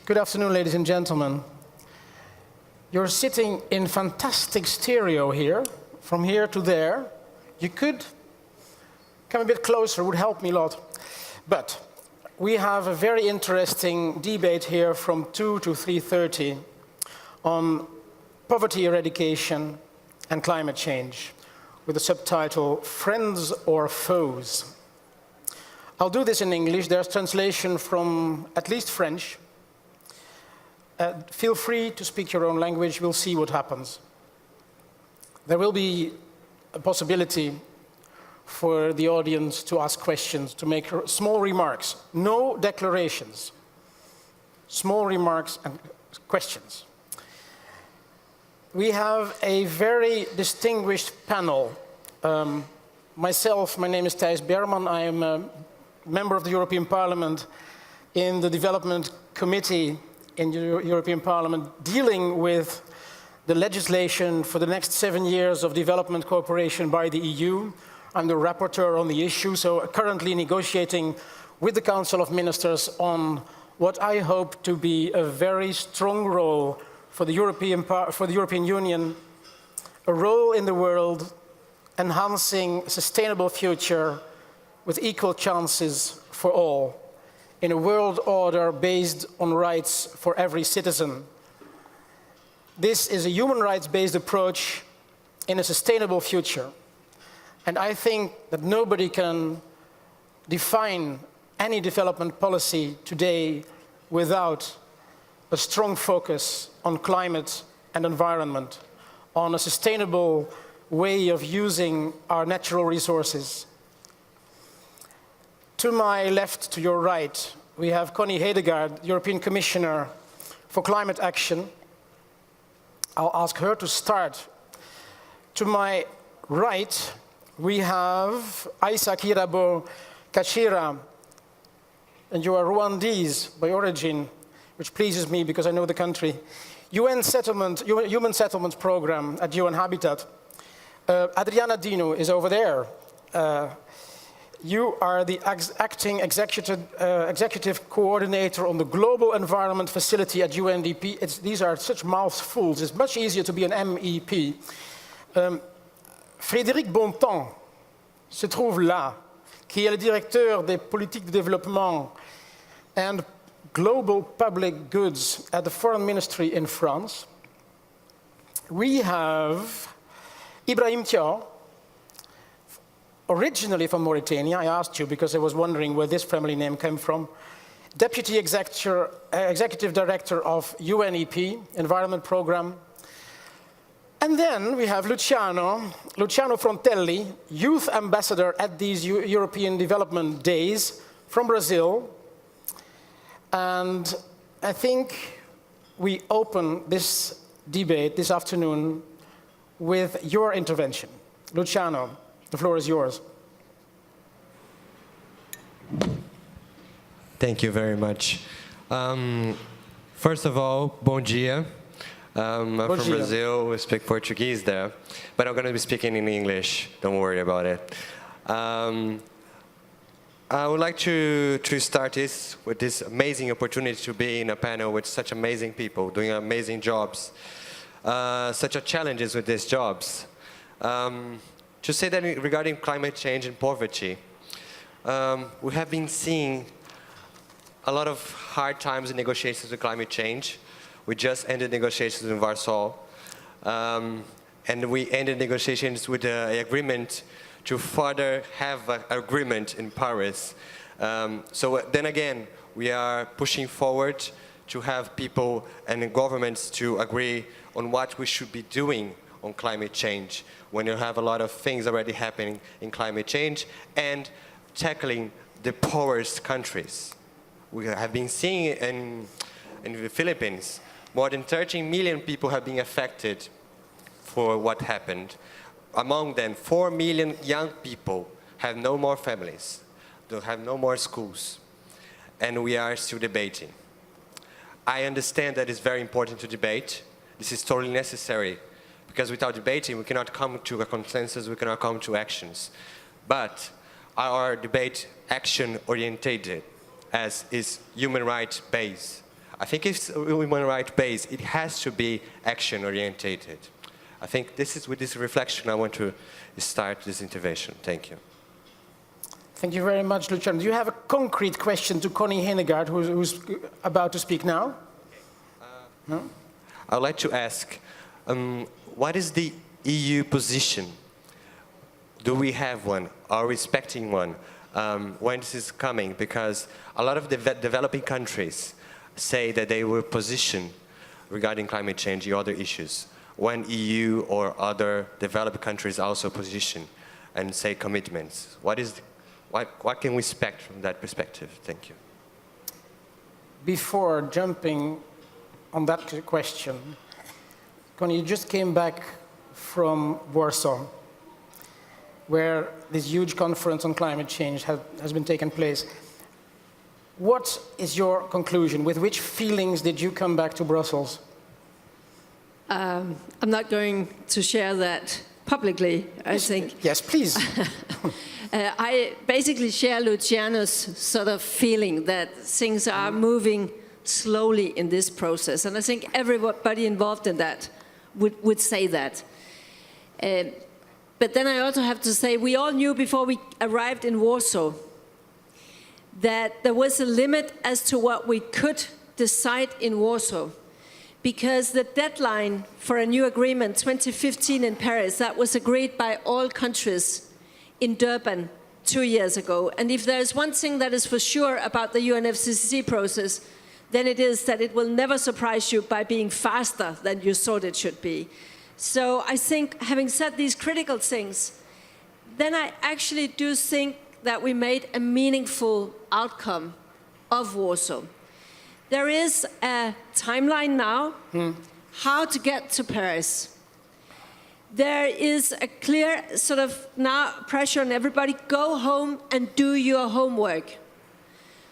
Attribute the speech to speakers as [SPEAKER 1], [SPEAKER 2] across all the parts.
[SPEAKER 1] Good afternoon, ladies and gentlemen. You're sitting in fantastic stereo here, from here to there. You could come a bit closer, it would help me a lot. But we have a very interesting debate here from 2 to 3:30 on poverty eradication and climate change, with the subtitle, Friends or Foes? I'll do this in English. There's translation from at least French. Feel free to speak your own language. We'll see what happens. There will be a possibility for the audience to ask questions, to make small remarks. No declarations. Small remarks and questions. We have a very distinguished panel. Myself, my name is Thijs Berman. I am a member of the European Parliament in the Development Committee in the European Parliament, dealing with the legislation for the next 7 years of development cooperation by the EU. I'm the rapporteur on the issue, so currently negotiating with the Council of Ministers on what I hope to be a very strong role for the European Union, a role in the world enhancing a sustainable future with equal chances for all, in a world order based on rights for every citizen. This is a human rights-based approach in a sustainable future. And I think that nobody can define any development policy today without a strong focus on climate and environment, on a sustainable way of using our natural resources. To my left, to your right, we have Connie Hedegaard, European Commissioner for Climate Action. I'll ask her to start. To my right, we have Aissa Kirabo Kachira, and you are Rwandese by origin, which pleases me because I know the country. Human Settlement Program at UN Habitat. Adriana Dino is over there. You are the acting executive coordinator on the Global Environment Facility at UNDP. These are such mouthfuls. It's much easier to be an MEP. Frédéric Bontemps se trouve là, qui est le directeur des politiques de développement and global public goods at the Foreign Ministry in France. We have Ibrahim Thiaw, originally from Mauritania. I asked you because I was wondering where this family name came from. Deputy Executive Director of UNEP, Environment Program. And then we have Luciano Frontelli, Youth Ambassador at these European Development Days from Brazil. And I think we open this debate this afternoon with your intervention. Luciano, the floor is yours.
[SPEAKER 2] Thank you very much. First of all, bom dia. I'm from Brazil, we speak Portuguese there, but I'm going to be speaking in English, don't worry about it. I would like to start this with this amazing opportunity to be in a panel with such amazing people doing amazing jobs, such a challenges with these jobs. To say that regarding climate change and poverty, we have been seeing a lot of hard times in negotiations with climate change. We just ended negotiations in Warsaw, and we ended negotiations with an agreement to further have an agreement in Paris. So then again, we are pushing forward to have people and governments to agree on what we should be doing on climate change, when you have a lot of things already happening in climate change and tackling the poorest countries. We have been seeing in the Philippines, more than 13 million people have been affected for what happened. Among them, 4 million young people have no more families, they have no more schools, and we are still debating. I understand that it's very important to debate. This is totally necessary, because without debating, we cannot come to a consensus, we cannot come to actions. But our debate action-oriented, as is human rights based. I think it's on the right base. It has to be action-orientated. I think this is with this reflection I want to start this intervention. Thank you.
[SPEAKER 1] Thank you very much, Luciano. Do you have a concrete question to Connie Henegaard, who's about to speak now? No?
[SPEAKER 2] I would like to ask, what is the EU position? Do we have one? Are we expecting one? When this is coming? Because a lot of developing countries say that they will position regarding climate change and other issues. When EU or other developed countries also position and say commitments. What can we expect from that perspective? Thank you.
[SPEAKER 1] Before jumping on that question, Connie, you just came back from Warsaw, where this huge conference on climate change has been taking place. What is your conclusion? With which feelings did you come back to Brussels?
[SPEAKER 3] I'm not going to share that publicly, I think.
[SPEAKER 1] Yes, please.
[SPEAKER 3] I basically share Luciano's sort of feeling that things are moving slowly in this process. And I think everybody involved in that would say that. But then I also have to say, we all knew before we arrived in Warsaw that there was a limit as to what we could decide in Warsaw. Because the deadline for a new agreement, 2015 in Paris, that was agreed by all countries in Durban 2 years ago. And if there is one thing that is for sure about the UNFCCC process, then it is that it will never surprise you by being faster than you thought it should be. So I think, having said these critical things, then I actually do think that we made a meaningful outcome of Warsaw. There is a timeline now, how to get to Paris. There is a clear sort of now pressure on everybody, go home and do your homework.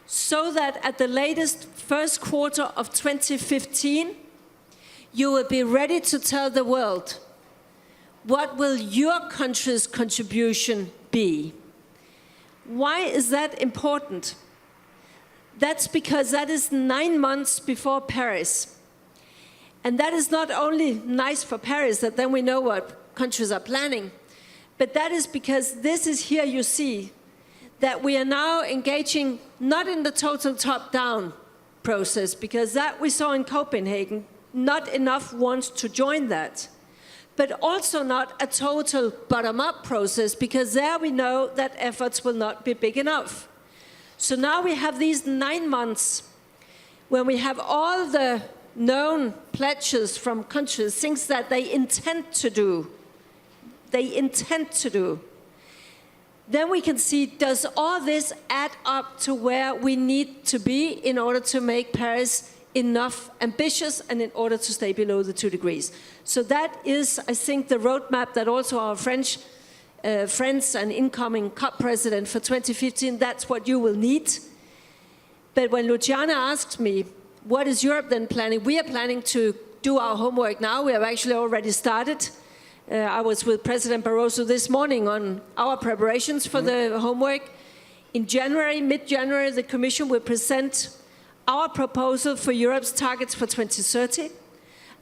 [SPEAKER 3] So that at the latest first quarter of 2015, you will be ready to tell the world, what will your country's contribution be? Why is that important? That's because that is 9 months before Paris. And that is not only nice for Paris, that then we know what countries are planning, but that is because this is here you see that we are now engaging not in the total top-down process, because that we saw in Copenhagen, not enough wants to join that, but also not a total bottom-up process, because there we know that efforts will not be big enough. So now we have these 9 months when we have all the known pledges from countries, things that they intend to do. Then we can see, does all this add up to where we need to be in order to make Paris enough ambitious and in order to stay below the 2 degrees? So that is, I think, the roadmap that also our French friends and incoming COP president for 2015, that's what you will need. But when Luciana asked me, what is Europe then planning? We are planning to do our homework now. We have actually already started. I was with President Barroso this morning on our preparations for the homework. In January, mid-January, the Commission will present our proposal for Europe's targets for 2030.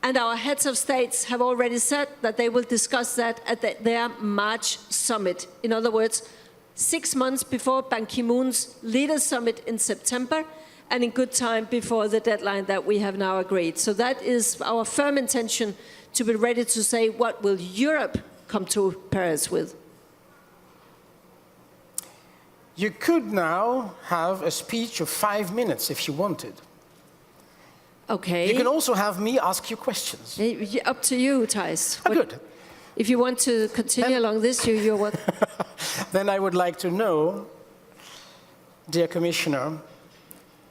[SPEAKER 3] And our heads of states have already said that they will discuss that at their March summit. In other words, 6 months before Ban Ki-moon's Leaders' Summit in September, and in good time before the deadline that we have now agreed. So that is our firm intention, to be ready to say, what will Europe come to Paris with?
[SPEAKER 1] You could now have a speech of 5 minutes if you wanted.
[SPEAKER 3] Okay.
[SPEAKER 1] You can also have me ask you questions.
[SPEAKER 3] Up to you, Thijs.
[SPEAKER 1] Good.
[SPEAKER 3] If you want to continue along this, you're what?
[SPEAKER 1] Then I would like to know, dear Commissioner,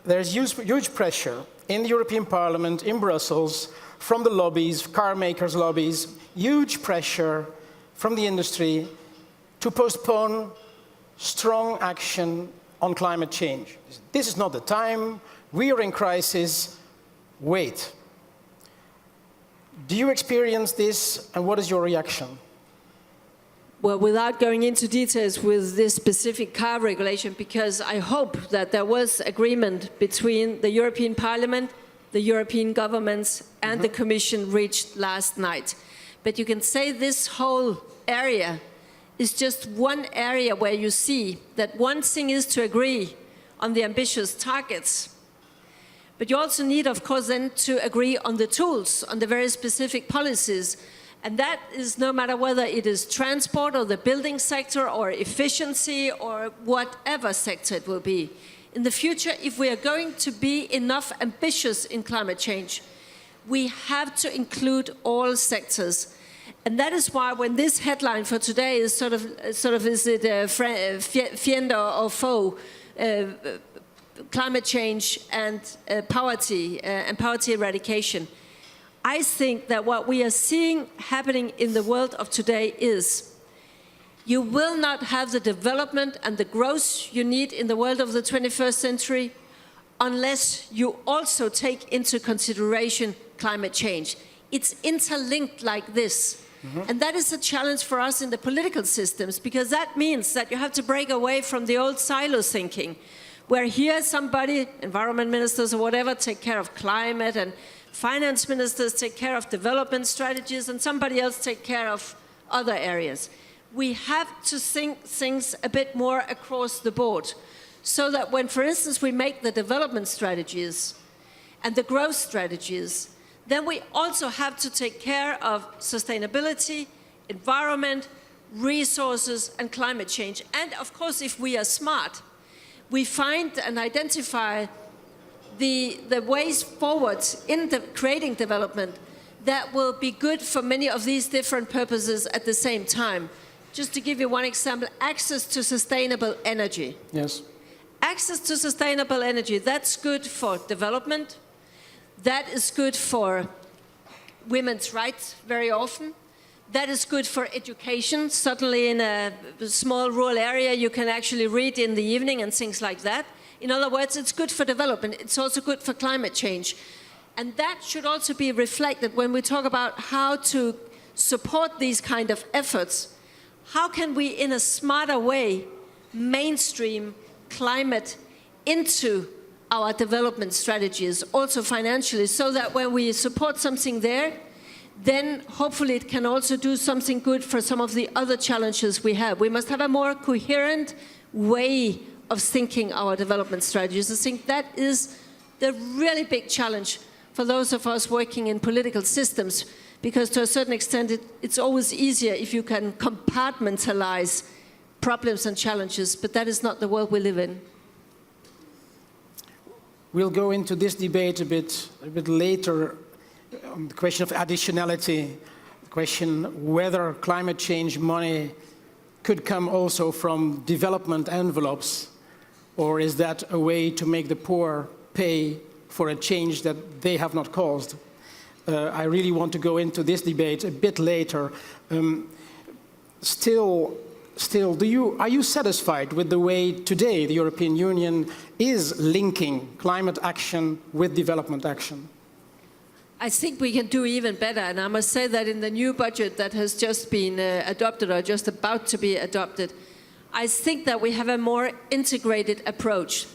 [SPEAKER 1] there's huge pressure in the European Parliament, in Brussels, from the lobbies, car makers' lobbies, huge pressure from the industry to postpone strong action on climate change. This is not the time, we are in crisis, wait. Do you experience this, and what is your reaction?
[SPEAKER 3] Well, without going into details with this specific car regulation, because I hope that there was agreement between the European Parliament the European governments and the Commission reached last night. But you can say this whole area is just one area where you see that one thing is to agree on the ambitious targets, but you also need, of course, then to agree on the tools, on the very specific policies. And that is no matter whether it is transport or the building sector or efficiency or whatever sector it will be. In the future, if we are going to be enough ambitious in climate change, we have to include all sectors. And that is why when this headline for today is sort of is it friend or foe, climate change and poverty eradication, I think that what we are seeing happening in the world of today is you will not have the development and the growth you need in the world of the 21st century unless you also take into consideration climate change. It's interlinked like this. And that is a challenge for us in the political systems, because that means that you have to break away from the old silo thinking, where here somebody, environment ministers or whatever, take care of climate, and finance ministers take care of development strategies, and somebody else take care of other areas. We have to think things a bit more across the board, so that when, for instance, we make the development strategies and the growth strategies, then we also have to take care of sustainability, environment, resources, and climate change. And of course, if we are smart, we find and identify the ways forward in creating development that will be good for many of these different purposes at the same time. Just to give you one example, access to sustainable energy.
[SPEAKER 1] Yes.
[SPEAKER 3] Access to sustainable energy, that's good for development. That is good for women's rights very often. That is good for education. Suddenly in a small rural area you can actually read in the evening and things like that. In other words, it's good for development. It's also good for climate change. And that should also be reflected when we talk about how to support these kind of efforts. How can we, in a smarter way, mainstream climate into our development strategies, also financially, so that when we support something there, then hopefully it can also do something good for some of the other challenges we have. We must have a more coherent way of thinking our development strategies. I think that is the really big challenge for those of us working in political systems, because to a certain extent it's always easier if you can compartmentalize problems and challenges, but that is not the world we live in.
[SPEAKER 1] We'll go into this debate a bit later on the question of additionality, the question whether climate change money could come also from development envelopes, or is that a way to make the poor pay for a change that they have not caused? I really want to go into this debate a bit later. Still, are you satisfied with the way today the European Union is linking climate action with development action?
[SPEAKER 3] I think we can do even better, and I must say that in the new budget that has just been adopted or just about to be adopted, I think that we have a more integrated approach.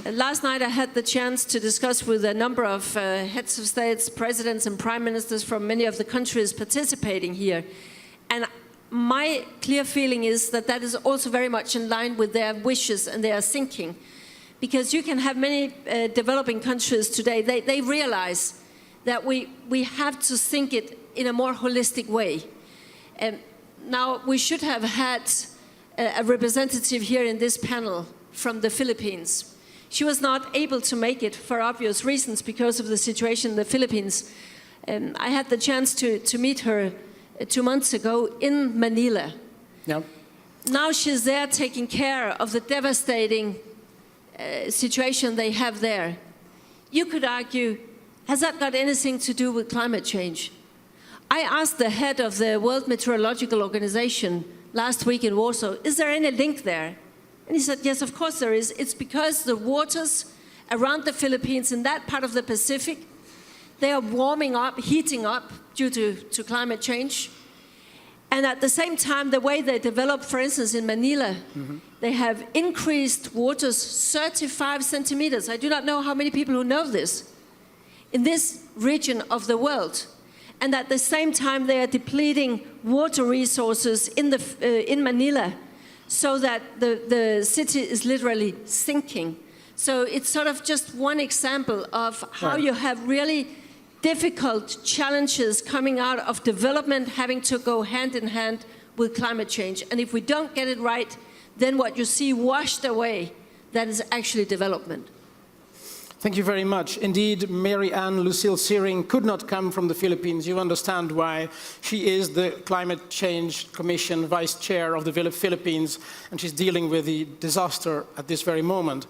[SPEAKER 3] Last night I had the chance to discuss with a number of heads of states, presidents and prime ministers from many of the countries participating here, and my clear feeling is that that is also very much in line with their wishes and their thinking. Because you can have many developing countries today, they realize that we have to think it in a more holistic way. Now, we should have had a representative here in this panel from the Philippines. She was not able to make it for obvious reasons because of the situation in the Philippines. I had the chance to meet her 2 months ago in Manila.
[SPEAKER 1] Yeah.
[SPEAKER 3] Now she's there taking care of the devastating situation they have there. You could argue, has that got anything to do with climate change? I asked the head of the World Meteorological Organization last week in Warsaw, is there any link there? And he said, yes, of course there is. It's because the waters around the Philippines in that part of the Pacific, they are warming up, heating up due to climate change. And at the same time, the way they develop, for instance, in Manila, they have increased waters 35 centimeters. I do not know how many people who know this. in this region of the world. And at the same time, they are depleting water resources in Manila, so that the city is literally sinking. So it's sort of just one example of how you have really difficult challenges coming out of development having to go hand in hand with climate change. And if we don't get it right, then what you see washed away, that is actually development.
[SPEAKER 1] Thank you very much. Indeed, Mary Ann Lucille Searing could not come from the Philippines. You understand why. She is the Climate Change Commission Vice Chair of the Philippines, and she's dealing with the disaster at this very moment.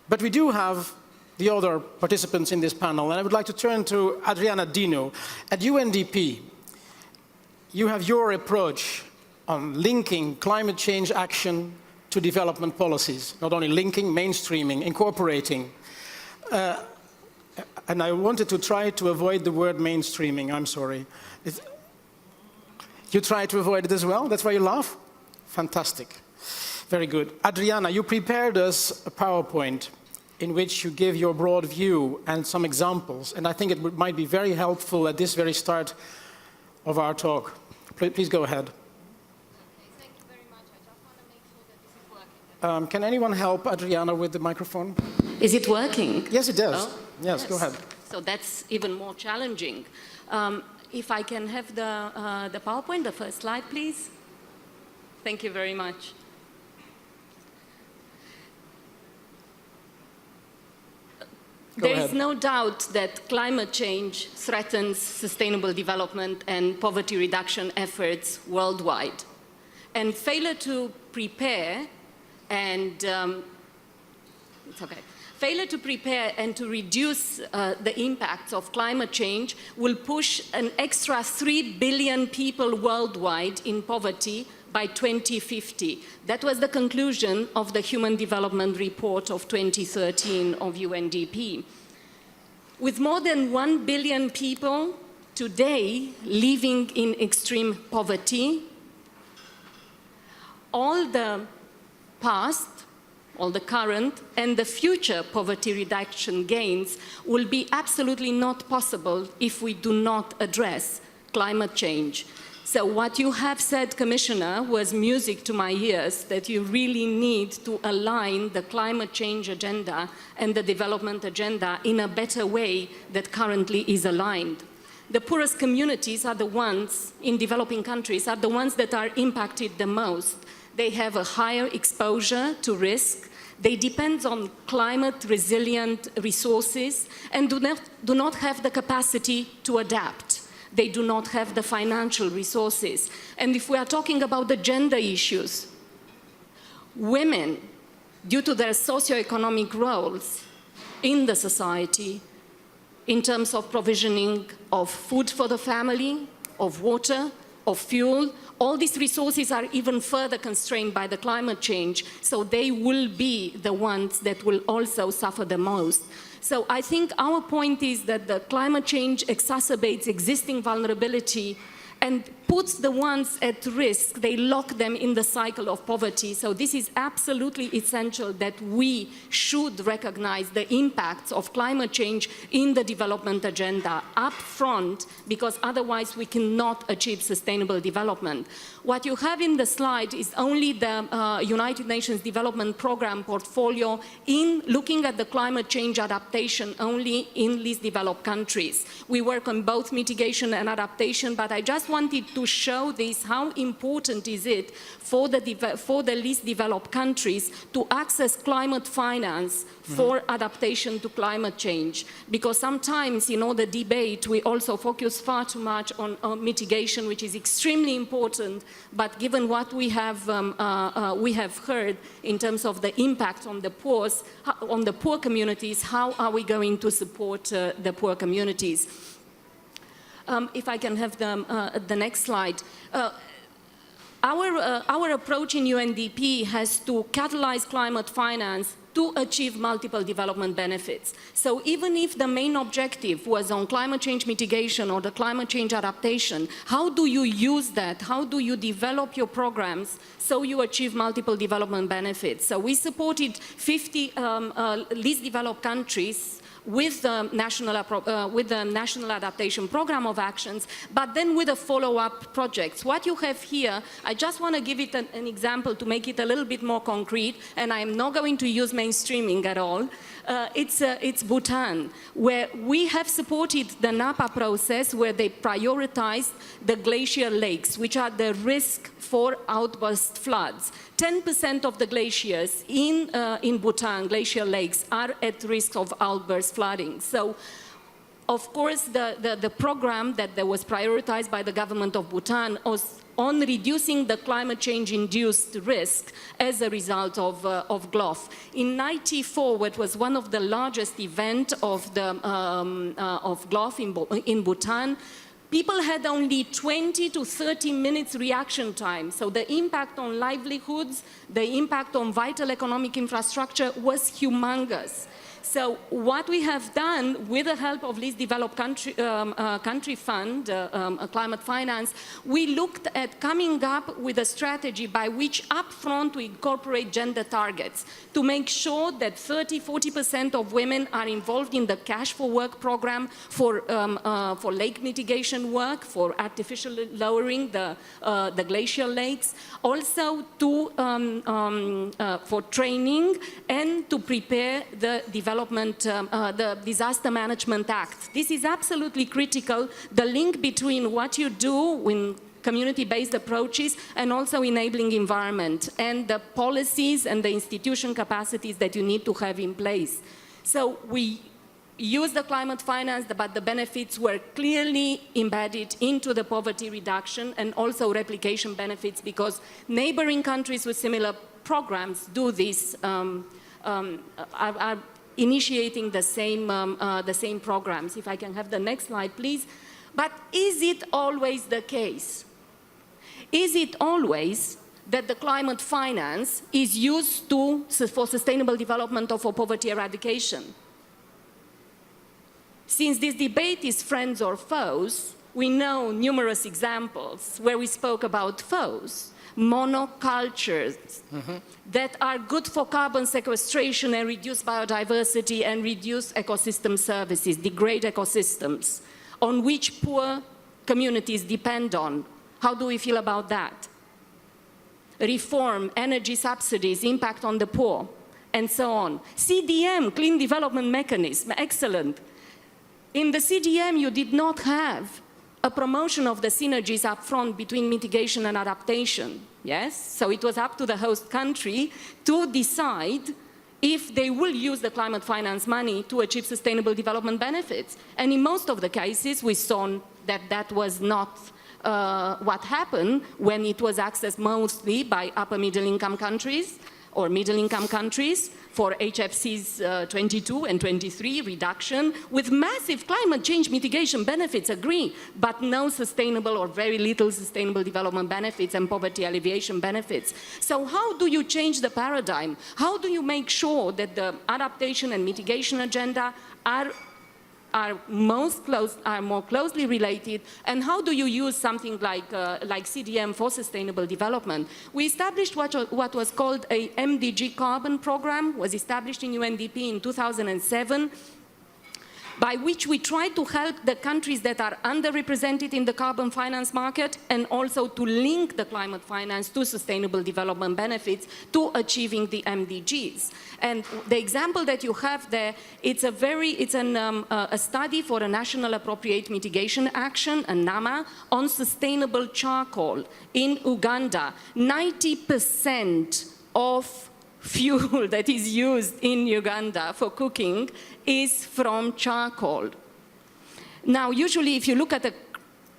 [SPEAKER 1] But we do have the other participants in this panel, and I would like to turn to Adriana Dino. At UNDP, you have your approach on linking climate change action to development policies, not only linking, mainstreaming, incorporating. And I wanted to try to avoid the word mainstreaming, I'm sorry. You try to avoid it as well? That's why you laugh? Fantastic. Very good. Adriana, you prepared us a PowerPoint in which you give your broad view and some examples, and I think it might be very helpful at this very start of our talk. Please go ahead.
[SPEAKER 4] Thank you very much. I just want to make sure that this is working.
[SPEAKER 1] Can anyone help Adriana with the microphone?
[SPEAKER 4] Is it working?
[SPEAKER 1] Yes, it does.
[SPEAKER 4] Oh,
[SPEAKER 1] yes, go ahead.
[SPEAKER 4] So that's even more challenging. If I can have the PowerPoint, the first slide, please. Thank you very much. There is no doubt that climate change threatens sustainable development and poverty reduction efforts worldwide. And failure to prepare and failure to prepare and to reduce the impacts of climate change will push an extra 3 billion people worldwide in poverty by 2050. That was the conclusion of the Human Development Report of 2013 of UNDP. With more than 1 billion people today living in extreme poverty, all the past, all the current, and the future poverty reduction gains will be absolutely not possible if we do not address climate change. So what you have said, Commissioner, was music to my ears, that you really need to align the climate change agenda and the development agenda in a better way that currently is aligned. The poorest communities are the ones in developing countries, are the ones that are impacted the most. They have a higher exposure to risk. They depend on climate-resilient resources and do not have the capacity to adapt. They do not have the financial resources. And if we are talking about the gender issues, women, due to their socioeconomic roles in the society, in terms of provisioning of food for the family, of water, of fuel, all these resources are even further constrained by the climate change, so they will be the ones that will also suffer the most. So I think our point is that the climate change exacerbates existing vulnerability and puts the ones at risk, they lock them in the cycle of poverty. So this is absolutely essential that we should recognize the impacts of climate change in the development agenda up front, because otherwise we cannot achieve sustainable development. What you have in the slide is only the United Nations Development Programme portfolio in looking at the climate change adaptation only in least developed countries. We work on both mitigation and adaptation, but I just wanted to show this, how important is it for the least developed countries to access climate finance for adaptation to climate change. Because sometimes, you know, the debate, we also focus far too much on mitigation, which is extremely important, but given what we have heard in terms of the impact on the poor communities, how are we going to support the poor communities? If I can have the next slide. Our approach in UNDP has to catalyze climate finance to achieve multiple development benefits. So even if the main objective was on climate change mitigation or the climate change adaptation, how do you use that? How do you develop your programs so you achieve multiple development benefits? So we supported 50 least developed countries with the National Adaptation Program of Actions, but then with a follow-up projects. What you have here, I just want to give it an example to make it a little bit more concrete, and I'm not going to use mainstreaming at all. It's Bhutan, where we have supported the Napa process, where they prioritized the glacier lakes, which are the risk for outburst floods. 10% of the glaciers in Bhutan, glacier lakes, are at risk of outburst flooding. So, of course, the program that was prioritized by the government of Bhutan was on reducing the climate change-induced risk as a result of GLOF. In '94, what was one of the largest events of GLOF in Bhutan, people had only 20 to 30 minutes reaction time. So the impact on livelihoods, the impact on vital economic infrastructure was humongous. So what we have done with the help of Least Developed Country Fund, Climate Finance, we looked at coming up with a strategy by which upfront we incorporate gender targets to make sure that 30–40% of women are involved in the Cash for Work program for lake mitigation work, for artificially lowering the glacial lakes, also for training and to prepare the the Disaster Management Act. This is absolutely critical, the link between what you do in community-based approaches and also enabling environment and the policies and the institution capacities that you need to have in place. So we use the climate finance, but the benefits were clearly embedded into the poverty reduction and also replication benefits, because neighboring countries with similar programs do this, are initiating the same programs. If I can have the next slide, please. But is it always the case? Is it always that the climate finance is used for sustainable development or for poverty eradication? Since this debate is friends or foes, we know numerous examples where we spoke about foes. Monocultures that are good for carbon sequestration and reduce biodiversity and reduce ecosystem services, degrade ecosystems, on which poor communities depend on. How do we feel about that? Reform, energy subsidies, impact on the poor, and so on. CDM, Clean Development Mechanism, excellent. In the CDM, you did not have a promotion of the synergies up front between mitigation and adaptation, yes? So it was up to the host country to decide if they will use the climate finance money to achieve sustainable development benefits. And in most of the cases, we saw that that was not what happened when it was accessed mostly by upper middle income countries or middle income countries for HFCs 22 and 23 reduction with massive climate change mitigation benefits, agree, but no sustainable or very little sustainable development benefits and poverty alleviation benefits. So how do you change the paradigm? How do you make sure that the adaptation and mitigation agenda are more closely related, and how do you use something like CDM for sustainable development? We established what was called a MDG carbon program, was established in UNDP in 2007, by which we try to help the countries that are underrepresented in the carbon finance market and also to link the climate finance to sustainable development benefits to achieving the MDGs. And the example that you have there, it's a study for a National Appropriate Mitigation Action, a NAMA, on sustainable charcoal in Uganda. 90% of fuel that is used in Uganda for cooking is from charcoal. Now, usually if you look at a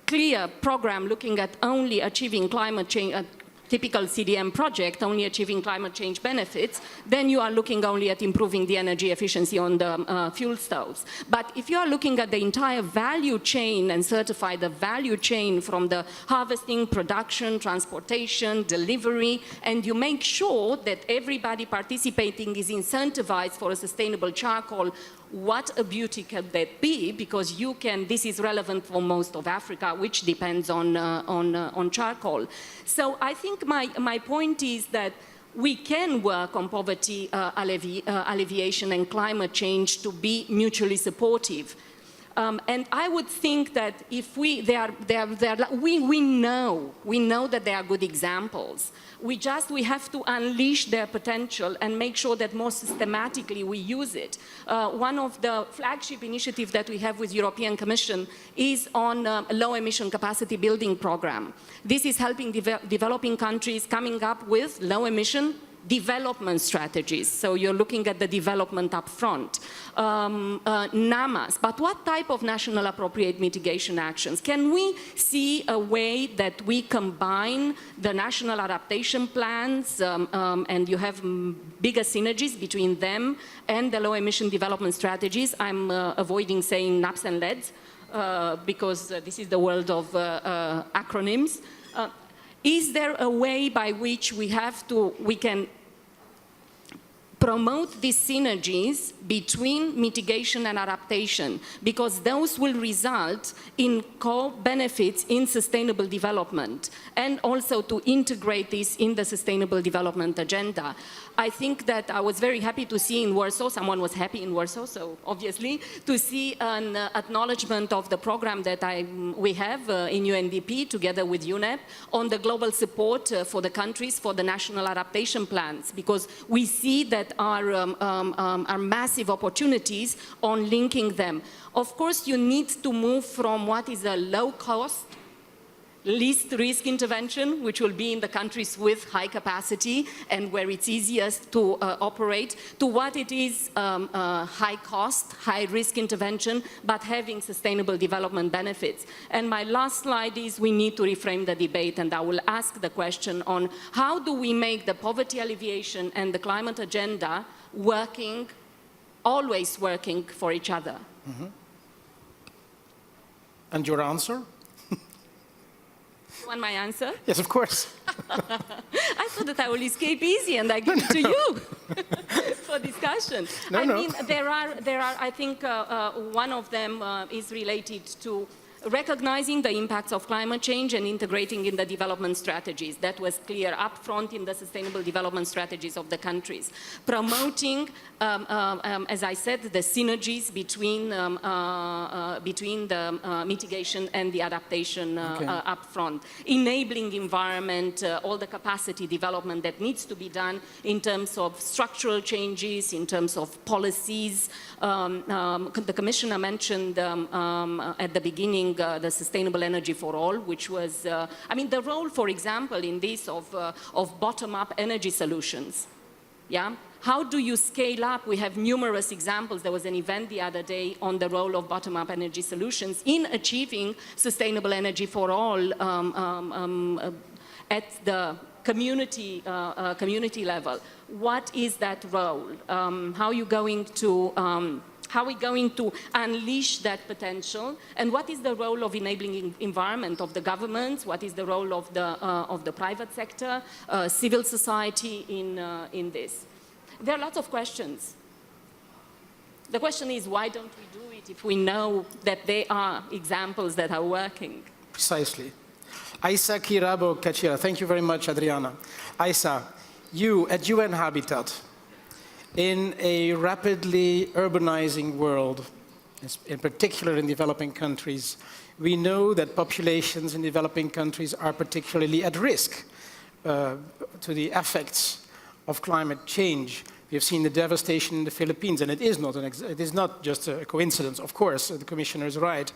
[SPEAKER 4] clear program looking at only achieving climate change, a typical CDM project, only achieving climate change benefits, then you are looking only at improving the energy efficiency on the fuel stoves. But if you are looking at the entire value chain and certify the value chain from the harvesting, production, transportation, delivery, and you make sure that everybody participating is incentivized for a sustainable charcoal, what a beauty can that be, because you can, this is relevant for most of Africa, which depends on charcoal. So I think my point is that we can work on poverty alleviation and climate change to be mutually supportive. And I would think that if we know that they are good examples. We have to unleash their potential and make sure that more systematically we use it. One of the flagship initiatives that we have with European Commission is on a low emission capacity building program. This is helping developing countries coming up with low emission development strategies. So you're looking at the development up front. NAMAs, but what type of national appropriate mitigation actions? Can we see a way that we combine the national adaptation plans and you have bigger synergies between them and the low emission development strategies? I'm avoiding saying NAPs and LEDs because this is the world of acronyms. Is there a way by which we can promote these synergies between mitigation and adaptation, because those will result in co-benefits in sustainable development, and also to integrate this in the sustainable development agenda? I think that I was very happy to see in Warsaw, someone was happy in Warsaw, so obviously, to see an acknowledgement of the program that we have in UNDP together with UNEP on the global support for the countries for the national adaptation plans, because we see that are massive opportunities on linking them. Of course, you need to move from what is a low-cost, least-risk intervention, which will be in the countries with high capacity and where it's easiest to operate, to what it is high-cost, high-risk intervention, but having sustainable development benefits. And my last slide is we need to reframe the debate, and I will ask the question on how do we make the poverty alleviation and the climate agenda working, always working for each other?
[SPEAKER 1] Mm-hmm. And your answer?
[SPEAKER 4] You want my answer?
[SPEAKER 1] Yes, of course.
[SPEAKER 4] I thought that I will escape easy and I give it to you for discussion. I mean, there are, I think one of them is related to recognizing the impacts of climate change and integrating in the development strategies. That was clear up front in the sustainable development strategies of the countries. Promoting, as I said, the synergies between the mitigation and the adaptation up front. Enabling environment, all the capacity development that needs to be done in terms of structural changes, in terms of policies. The Commissioner mentioned at the beginning the sustainable energy for all, which was, I mean, the role, for example, in this of bottom-up energy solutions. Yeah? How do you scale up? We have numerous examples. There was an event the other day on the role of bottom-up energy solutions in achieving sustainable energy for all at the community level. What is that role? How are you going to how are we going to unleash that potential? And what is the role of enabling environment of the governments? What is the role of the private sector, civil society in this? There are lots of questions. The question is, why don't we do it if we know that there are examples that are working?
[SPEAKER 1] Precisely. Aisa Kirabo Kachira, thank you very much, Adriana. Aisa, you at UN Habitat, in a rapidly urbanizing world, in particular in developing countries, we know that populations in developing countries are particularly at risk to the effects of climate change. We have seen the devastation in the Philippines, and it is not just a coincidence, of course, the Commissioner is right.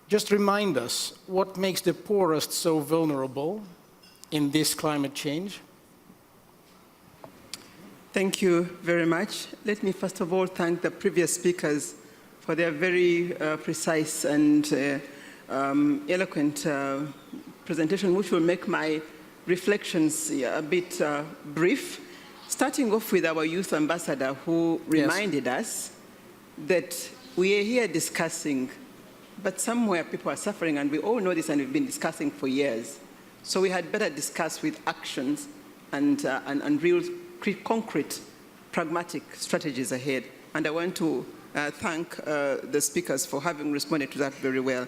[SPEAKER 1] Just remind us, what makes the poorest so vulnerable in this climate change?
[SPEAKER 5] Thank you very much. Let me first of all thank the previous speakers for their very precise and eloquent presentation, which will make my reflections a bit brief. Starting off with our youth ambassador, who reminded us that we are here discussing, but somewhere people are suffering, and we all know this, and we've been discussing for years. So we had better discuss with actions and real concrete, pragmatic strategies ahead. And I want to thank the speakers for having responded to that very well.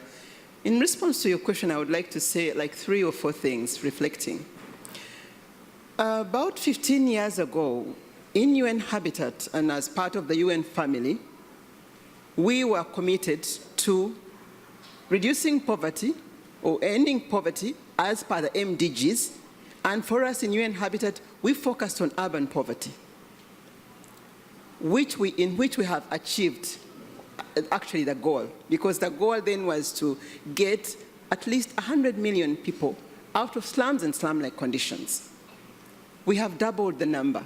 [SPEAKER 5] In response to your question, I would like to say like 3 or 4 things, reflecting. About 15 years ago, in UN Habitat and as part of the UN family, we were committed to reducing poverty or ending poverty as per the MDGs. And for us in UN Habitat, we focused on urban poverty, in which we have achieved actually the goal, because the goal then was to get at least 100 million people out of slums and slum-like conditions. We have doubled the number.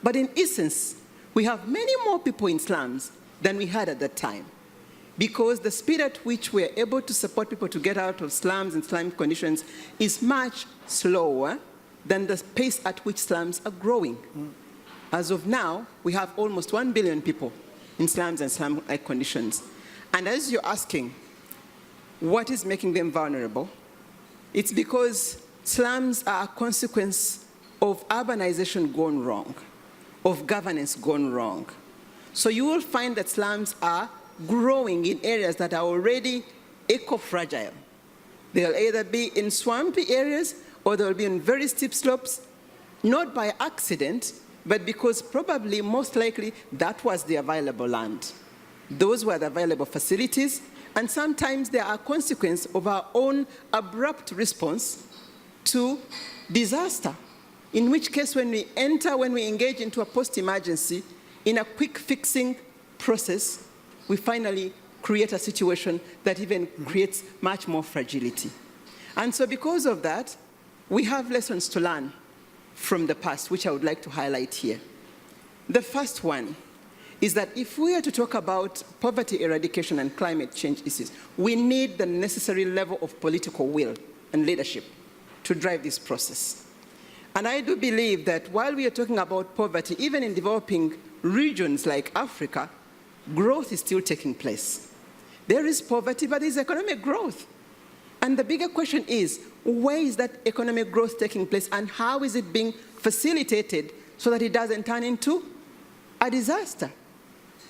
[SPEAKER 5] But in essence, we have many more people in slums than we had at that time, because the speed at which we are able to support people to get out of slums and slum conditions is much slower than the pace at which slums are growing. As of now, we have almost 1 billion people in slums and slum-like conditions. And as you're asking, what is making them vulnerable? It's because slums are a consequence of urbanization gone wrong, of governance gone wrong. So you will find that slums are growing in areas that are already eco-fragile. They'll either be in swampy areas or they'll be in very steep slopes, not by accident, but because probably, most likely, that was the available land. Those were the available facilities, and sometimes they are a consequence of our own abrupt response to disaster, in which case when we engage into a post-emergency, in a quick fixing process, we finally create a situation that even creates much more fragility. And so because of that, we have lessons to learn from the past, which I would like to highlight here. The first one is that if we are to talk about poverty eradication and climate change issues, we need the necessary level of political will and leadership to drive this process. And I do believe that while we are talking about poverty, even in developing regions like Africa, growth is still taking place. There is poverty, but there is economic growth. And the bigger question is, where is that economic growth taking place and how is it being facilitated so that it doesn't turn into a disaster?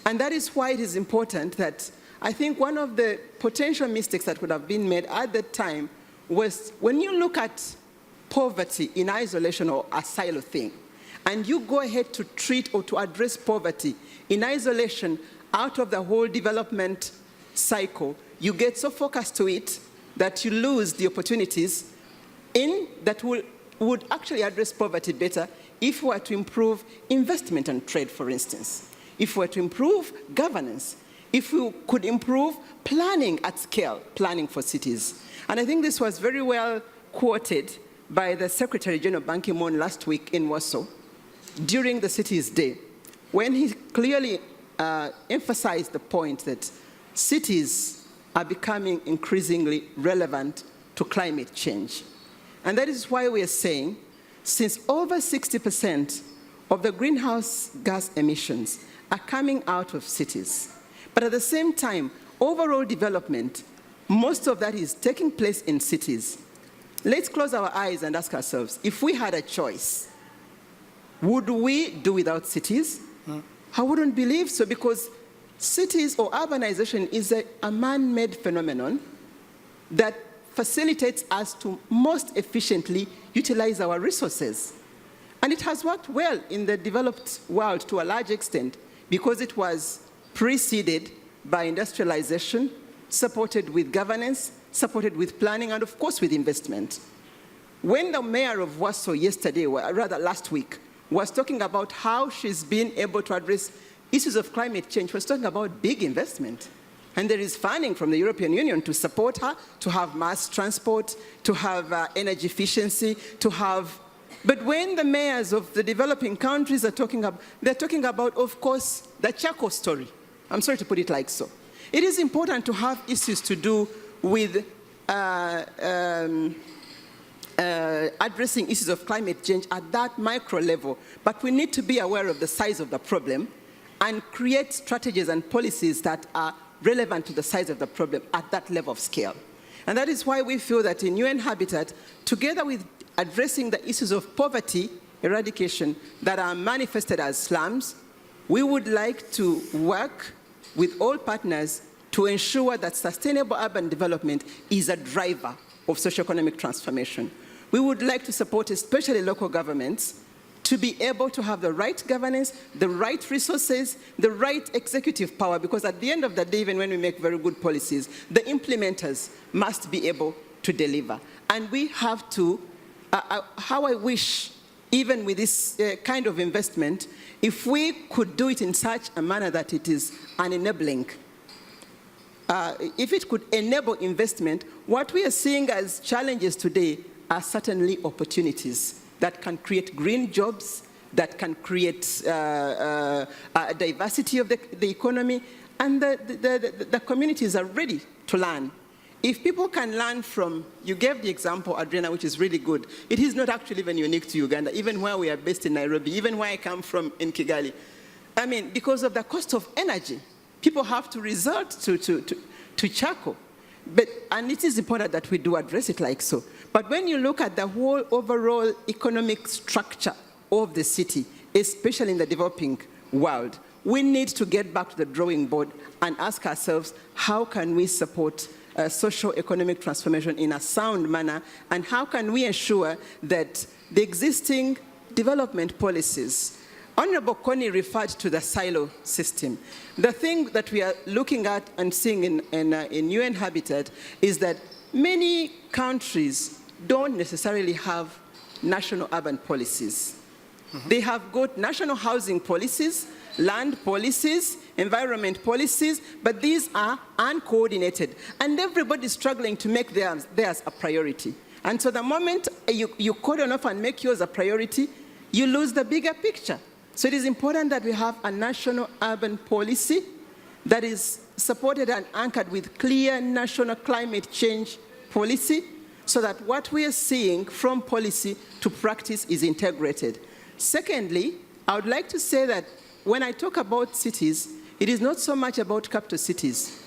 [SPEAKER 5] And that is why it is important that I think one of the potential mistakes that would have been made at that time was when you look at poverty in isolation or a silo thing, and you go ahead to treat or to address poverty in isolation out of the whole development cycle, you get so focused to it that you lose the opportunities that would actually address poverty better if we were to improve investment and trade, for instance, if we were to improve governance, if we could improve planning at scale, planning for cities. And I think this was very well quoted by the Secretary General Ban Ki-moon last week in Warsaw during the Cities Day, when he clearly emphasized the point that cities are becoming increasingly relevant to climate change. And that is why we are saying, since over 60% of the greenhouse gas emissions are coming out of cities, but at the same time, overall development, most of that is taking place in cities. Let's close our eyes and ask ourselves, if we had a choice, would we do without cities? I wouldn't believe so, because cities or urbanization is a man-made phenomenon that facilitates us to most efficiently utilize our resources. And it has worked well in the developed world to a large extent because it was preceded by industrialization, supported with governance, supported with planning, and of course with investment. When the mayor of Warsaw yesterday, or rather last week, was talking about how she's been able to address issues of climate change, was talking about big investment. And there is funding from the European Union to support her, to have mass transport, to have energy efficiency, to have... But when the mayors of the developing countries are talking about, they're talking about, of course, the charcoal story. I'm sorry to put it like so. It is important to have issues to do with addressing issues of climate change at that micro level, but we need to be aware of the size of the problem and create strategies and policies that are relevant to the size of the problem at that level of scale. And that is why we feel that in UN Habitat, together with addressing the issues of poverty eradication that are manifested as slums, we would like to work with all partners to ensure that sustainable urban development is a driver of socioeconomic transformation. We would like to support especially local governments to be able to have the right governance, the right resources, the right executive power, because at the end of the day, even when we make very good policies, the implementers must be able to deliver. And we have to, how I wish, even with this kind of investment, if we could do it in such a manner that it is an enabling, if it could enable investment, what we are seeing as challenges today are certainly opportunities that can create green jobs, that can create a diversity of the economy, and the communities are ready to learn. If people can learn from, you gave the example, Adriana, which is really good. It is not actually even unique to Uganda, even where we are based in Nairobi, even where I come from in Kigali. I mean, because of the cost of energy, people have to resort to charcoal. And it is important that we do address it like so. But when you look at the whole overall economic structure of the city, especially in the developing world, we need to get back to the drawing board and ask ourselves, how can we support socio-economic transformation in a sound manner, and how can we ensure that the existing development policies, Honorable Connie referred to the silo system. The thing that we are looking at and seeing in UN Habitat is that many countries don't necessarily have national urban policies. Mm-hmm. They have got national housing policies, land policies, environment policies, but these are uncoordinated. And everybody's struggling to make theirs a priority. And so the moment you cordon off and make yours a priority, you lose the bigger picture. So it is important that we have a national urban policy that is supported and anchored with clear national climate change policy, so that what we are seeing from policy to practice is integrated. Secondly, I would like to say that when I talk about cities, it is not so much about capital cities,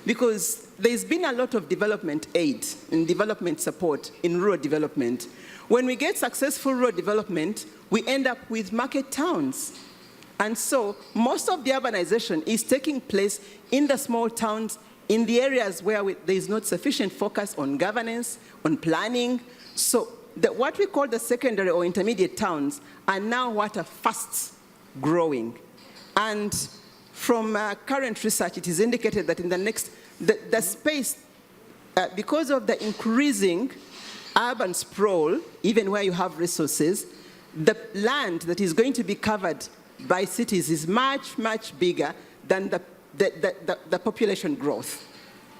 [SPEAKER 5] because there's been a lot of development aid and development support in rural development. When we get successful rural development, we end up with market towns. And so most of the urbanization is taking place in the small towns, in the areas where there is not sufficient focus on governance, on planning. So what we call the secondary or intermediate towns are now what are fast growing. And from current research, it is indicated that in the space, because of the increasing urban sprawl, even where you have resources, the land that is going to be covered by cities is much, much bigger than the population growth.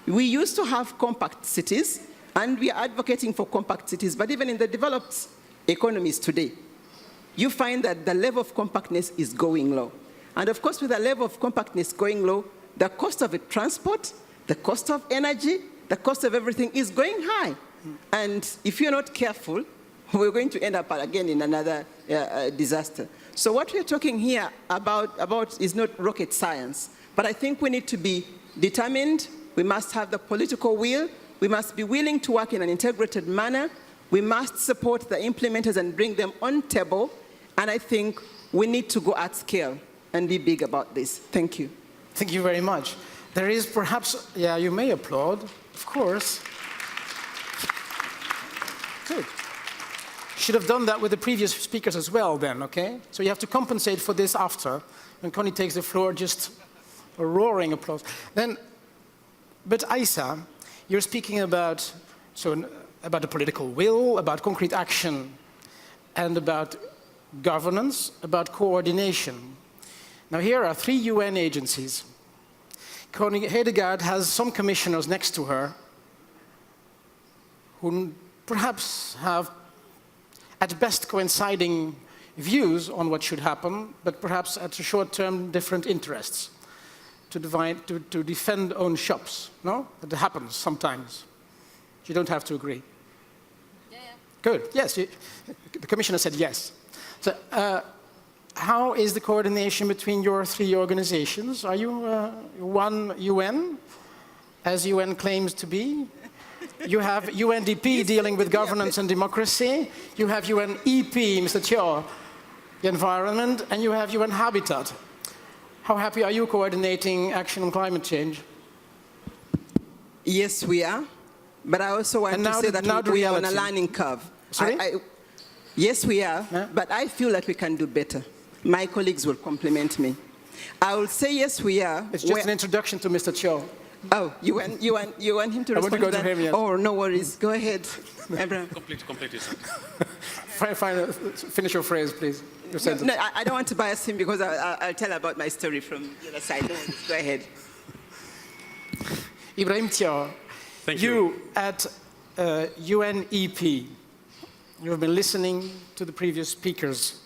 [SPEAKER 5] We used to have compact cities, and we are advocating for compact cities, but even in the developed economies today, you find that the level of compactness is going low. And of course, with the level of compactness going low, the cost of transport, the cost of energy, the cost of everything is going high. And if you're not careful, we're going to end up again in another disaster. So what we're talking here about is not rocket science, but I think we need to be determined. We must have the political will. We must be willing to work in an integrated manner. We must support the implementers and bring them on table. And I think we need to go at scale and be big about this. Thank you.
[SPEAKER 1] Thank you very much. There is perhaps, yeah, you may applaud, of course. Good. Should have done that with the previous speakers as well then, okay? So you have to compensate for this after. When Connie takes the floor, just a roaring applause. But Isa, you're speaking about the political will, about concrete action, and about governance, about coordination. Now here are 3 UN agencies. Connie Hedegaard has some commissioners next to her who perhaps have at best coinciding views on what should happen, but perhaps at a short term different interests to defend own shops. No? That happens sometimes. You don't have to agree. Yeah. Good, yes, the commissioner said yes. So how is the coordination between your 3 organizations? Are you one UN, as UN claims to be? You have UNDP dealing with governance and democracy. You have UNEP, Mr. Chair, the environment, and you have UN Habitat. How happy are you coordinating action on climate change?
[SPEAKER 5] Yes, we are. But I also want to say that we are on a learning curve.
[SPEAKER 1] Sorry?
[SPEAKER 5] Yes, we are,
[SPEAKER 1] Yeah.
[SPEAKER 5] but I feel that we can do better. My colleagues will compliment me. I will say yes, we are.
[SPEAKER 1] It's just an introduction to Mr. Cho.
[SPEAKER 5] Oh, you want him to
[SPEAKER 1] I want to
[SPEAKER 5] respond
[SPEAKER 1] go to
[SPEAKER 5] that?
[SPEAKER 1] him, yes.
[SPEAKER 5] Oh, no worries. Go ahead, Abraham.
[SPEAKER 6] Complete it.
[SPEAKER 1] Finish your phrase, please. Your sentence.
[SPEAKER 5] No, I don't want to bias him because I'll tell about my story from the other side. No worries. Go ahead.
[SPEAKER 1] Ibrahim Thiaw,
[SPEAKER 6] Thank you.
[SPEAKER 1] at UNEP, you have been listening to the previous speakers.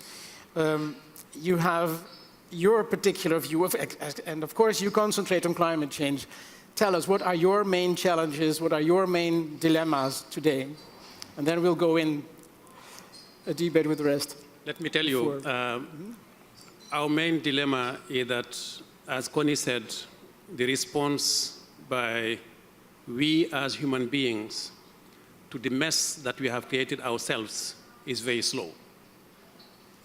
[SPEAKER 1] You have your particular view of, and of course you concentrate on climate change. Tell us, what are your main challenges, what are your main dilemmas today? And then we'll go in a debate with the rest.
[SPEAKER 6] Let me tell you, our main dilemma is that, as Connie said, the response by we as human beings to the mess that we have created ourselves is very slow.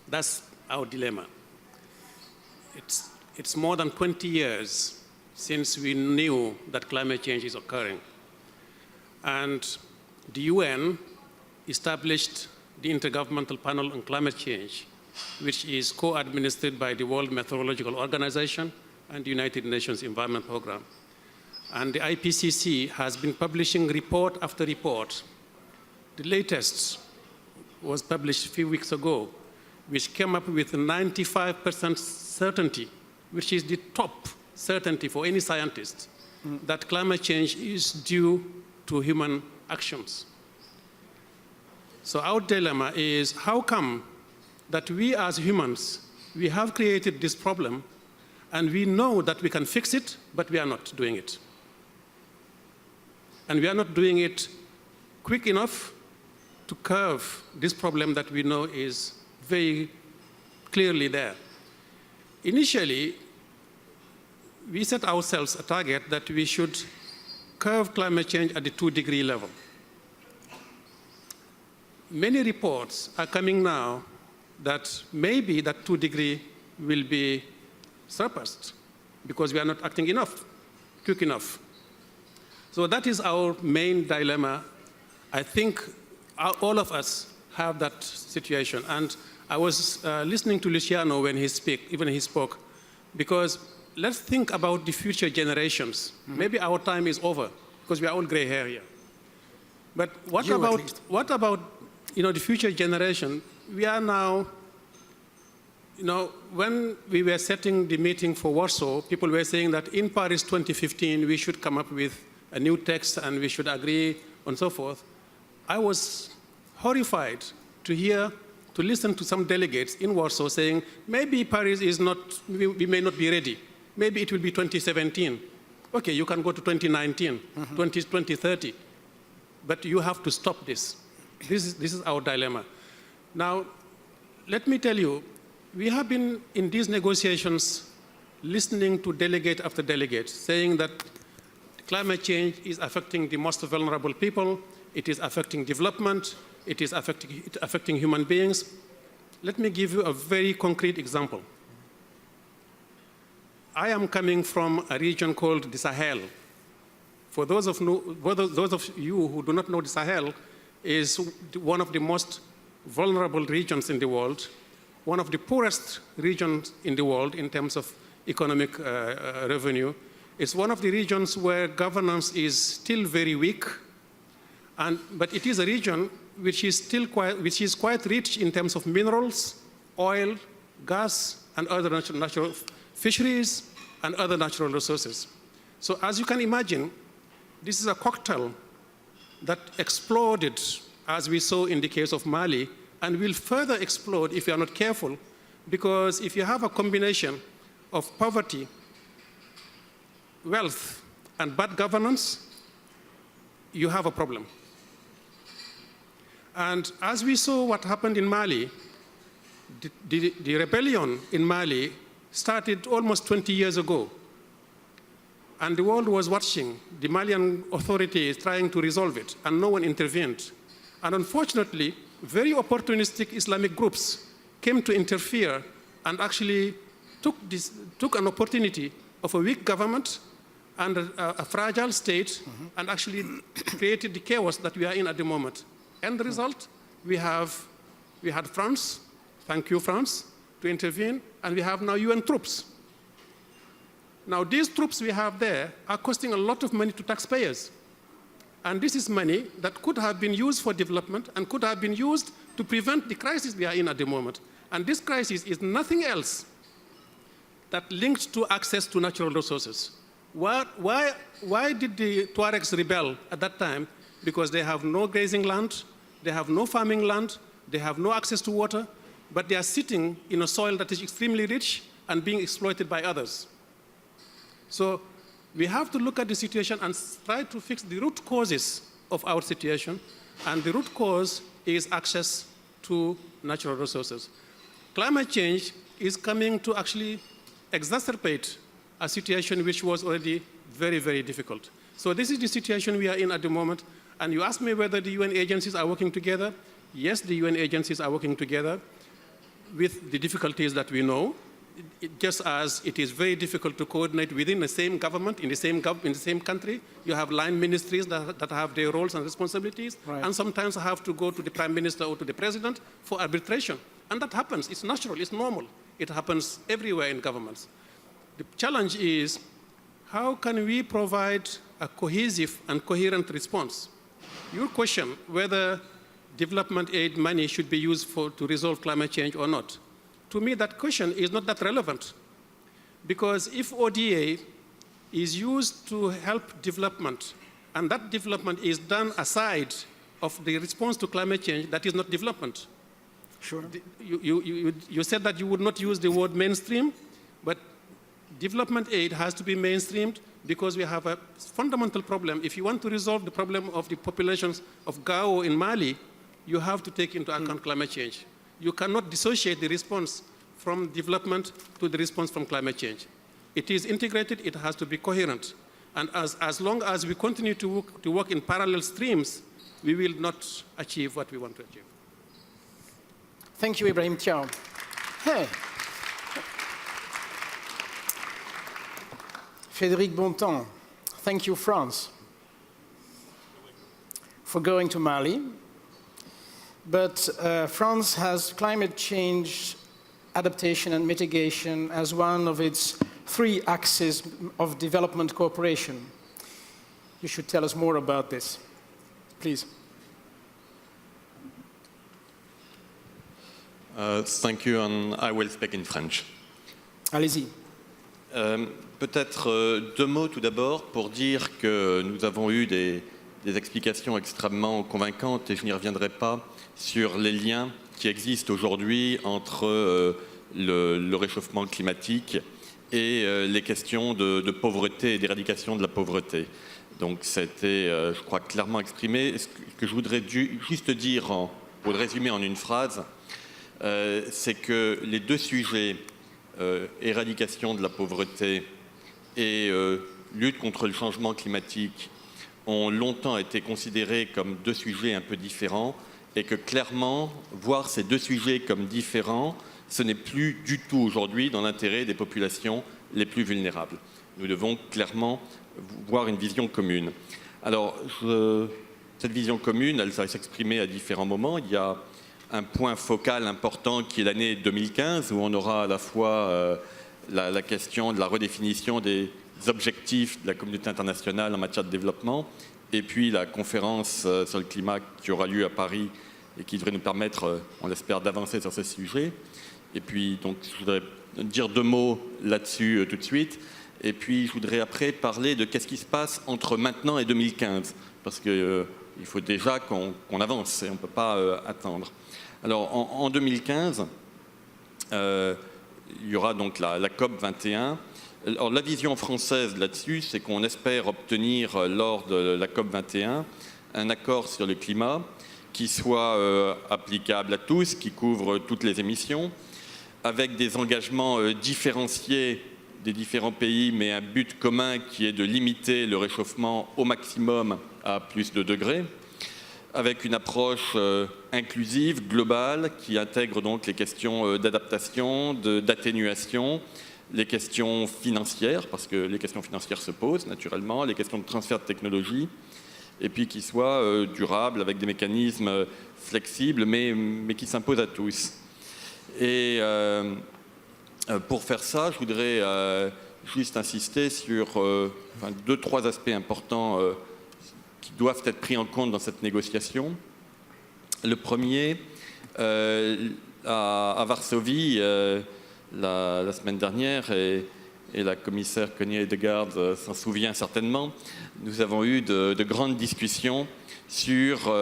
[SPEAKER 6] That's our dilemma. It's more than 20 years since we knew that climate change is occurring. And the UN established the Intergovernmental Panel on Climate Change, which is co-administered by the World Meteorological Organization and the United Nations Environment Programme. And the IPCC has been publishing report after report. The latest was published a few weeks ago, which came up with a 95% certainty, which is the top certainty for any scientist, that climate change is due to human actions. So our dilemma is, how come that we as humans, we have created this problem, and we know that we can fix it, but we are not doing it. And we are not doing it quick enough to curb this problem that we know is very clearly there. Initially, we set ourselves a target that we should curb climate change at the 2-degree level. Many reports are coming now that maybe that 2-degree will be surpassed because we are not acting quick enough. So that is our main dilemma. I think all of us have that situation. And I was listening to Luciano when he spoke, because let's think about the future generations. Maybe our time is over because we are all gray hair here. But what about the future generation? We are now, when we were setting the meeting for Warsaw, people were saying that in Paris 2015, we should come up with a new text and we should agree and so forth. I was horrified to listen to some delegates in Warsaw saying, maybe Paris is not, we may not be ready. Maybe it will be 2017. Okay, you can go to 2019, 2030. But you have to stop this. This is our dilemma. Now, let me tell you, we have been in these negotiations listening to delegate after delegate saying that climate change is affecting the most vulnerable people, it is affecting development, it is affecting human beings. Let me give you a very concrete example. I am coming from a region called the Sahel. For those of you who do not know, the Sahel is one of the most vulnerable regions in the world, one of the poorest regions in the world in terms of economic revenue. It's one of the regions where governance is still very weak, but it is a region which is quite rich in terms of minerals, oil, gas, and other natural fisheries, and other natural resources. So as you can imagine, this is a cocktail that exploded, as we saw in the case of Mali, and will further explode if you are not careful, because if you have a combination of poverty, wealth, and bad governance, you have a problem. And as we saw what happened in Mali, the rebellion in Mali started almost 20 years ago. And the world was watching. The Malian authorities trying to resolve it, and no one intervened. And unfortunately, very opportunistic Islamic groups came to interfere and actually took an opportunity of a weak government and a fragile state, and actually created the chaos that we are in at the moment. And the result, we had France, thank you France, to intervene, and we have now UN troops. Now these troops we have there are costing a lot of money to taxpayers. And this is money that could have been used for development and could have been used to prevent the crisis we are in at the moment. And this crisis is nothing else that linked to access to natural resources. Why did the Tuaregs rebel at that time? Because they have no grazing land, they have no farming land, they have no access to water, but they are sitting in a soil that is extremely rich and being exploited by others. So we have to look at the situation and try to fix the root causes of our situation, and the root cause is access to natural resources. Climate change is coming to actually exacerbate a situation which was already very, very difficult. So this is the situation we are in at the moment, and you asked me whether the UN agencies are working together. Yes, the UN agencies are working together with the difficulties that we know. Just as it is very difficult to coordinate within the same government, in the same country, you have line ministries that have their roles and responsibilities, right, and sometimes have to go to the prime minister or to the president for arbitration. And that happens, it's natural, it's normal. It happens everywhere in governments. The challenge is, how can we provide a cohesive and coherent response? Your question, whether development aid money should be used to resolve climate change or not, to me, that question is not that relevant, because if ODA is used to help development, and that development is done aside of the response to climate change, that is not development.
[SPEAKER 1] Sure.
[SPEAKER 6] You said that you would not use the word mainstream, but development aid has to be mainstreamed because we have a fundamental problem. If you want to resolve the problem of the populations of Gao in Mali, you have to take into account climate change. You cannot dissociate the response from development to the response from climate change. It is integrated, it has to be coherent. And as long as we continue to work in parallel streams, we will not achieve what we want to achieve.
[SPEAKER 1] Thank you, Ibrahim Thiaw. Hey. Frédéric Bontemps, thank you, France, for going to Mali. But France has climate change, adaptation and mitigation as one of its 3 axes of development cooperation. You should tell us more about this, please.
[SPEAKER 7] Thank you, and I will speak in French.
[SPEAKER 1] Allez-y.
[SPEAKER 7] Peut-être 2 mots tout d'abord pour dire que nous avons eu des explications extrêmement convaincantes, et je n'y reviendrai pas, sur les liens qui existent aujourd'hui entre le réchauffement climatique et les questions de pauvreté et d'éradication de la pauvreté. Donc c'était, je crois, clairement exprimé. Ce que je voudrais juste dire, pour le résumer en une phrase, c'est que les 2 sujets, éradication de la pauvreté et lutte contre le changement climatique, ont longtemps été considérés comme 2 sujets un peu différents, et que clairement, voir ces 2 sujets comme différents, ce n'est plus du tout aujourd'hui dans l'intérêt des populations les plus vulnérables. Nous devons clairement voir une vision commune. Alors, cette vision commune, elle va s'exprimer à différents moments. Il y a un point focal important qui est l'année 2015, où on aura à la fois la question de la redéfinition des objectifs de la communauté internationale en matière de développement, et puis la conférence sur le climat qui aura lieu à Paris et qui devrait nous permettre, on l'espère, d'avancer sur ce sujet. Et puis, donc, je voudrais dire 2 mots là-dessus tout de suite. Et puis, je voudrais après parler de qu'est-ce qui se passe entre maintenant et 2015. Parce qu'il faut déjà qu'on avance et on ne peut pas attendre. Alors, en 2015, il y aura donc la COP 21. Alors, la vision française là-dessus, c'est qu'on espère obtenir lors de la COP 21 un accord sur le climat qui soit applicable à tous, qui couvre toutes les émissions, avec des engagements différenciés des différents pays, mais un but commun qui est de limiter le réchauffement au maximum à plus de degrés, avec une approche inclusive, globale, qui intègre donc les questions d'adaptation, d'atténuation, les questions financières, parce que les questions financières se posent naturellement, les questions de transfert de technologie, et puis qui soit durable, avec des mécanismes flexibles, mais qui s'imposent à tous. Et pour faire ça, je voudrais juste insister sur 2-3 aspects importants qui doivent être pris en compte dans cette négociation. Le premier, à Varsovie, la semaine dernière, et la commissaire Connier-Hedegaard s'en souvient certainement, nous avons eu de grandes discussions sur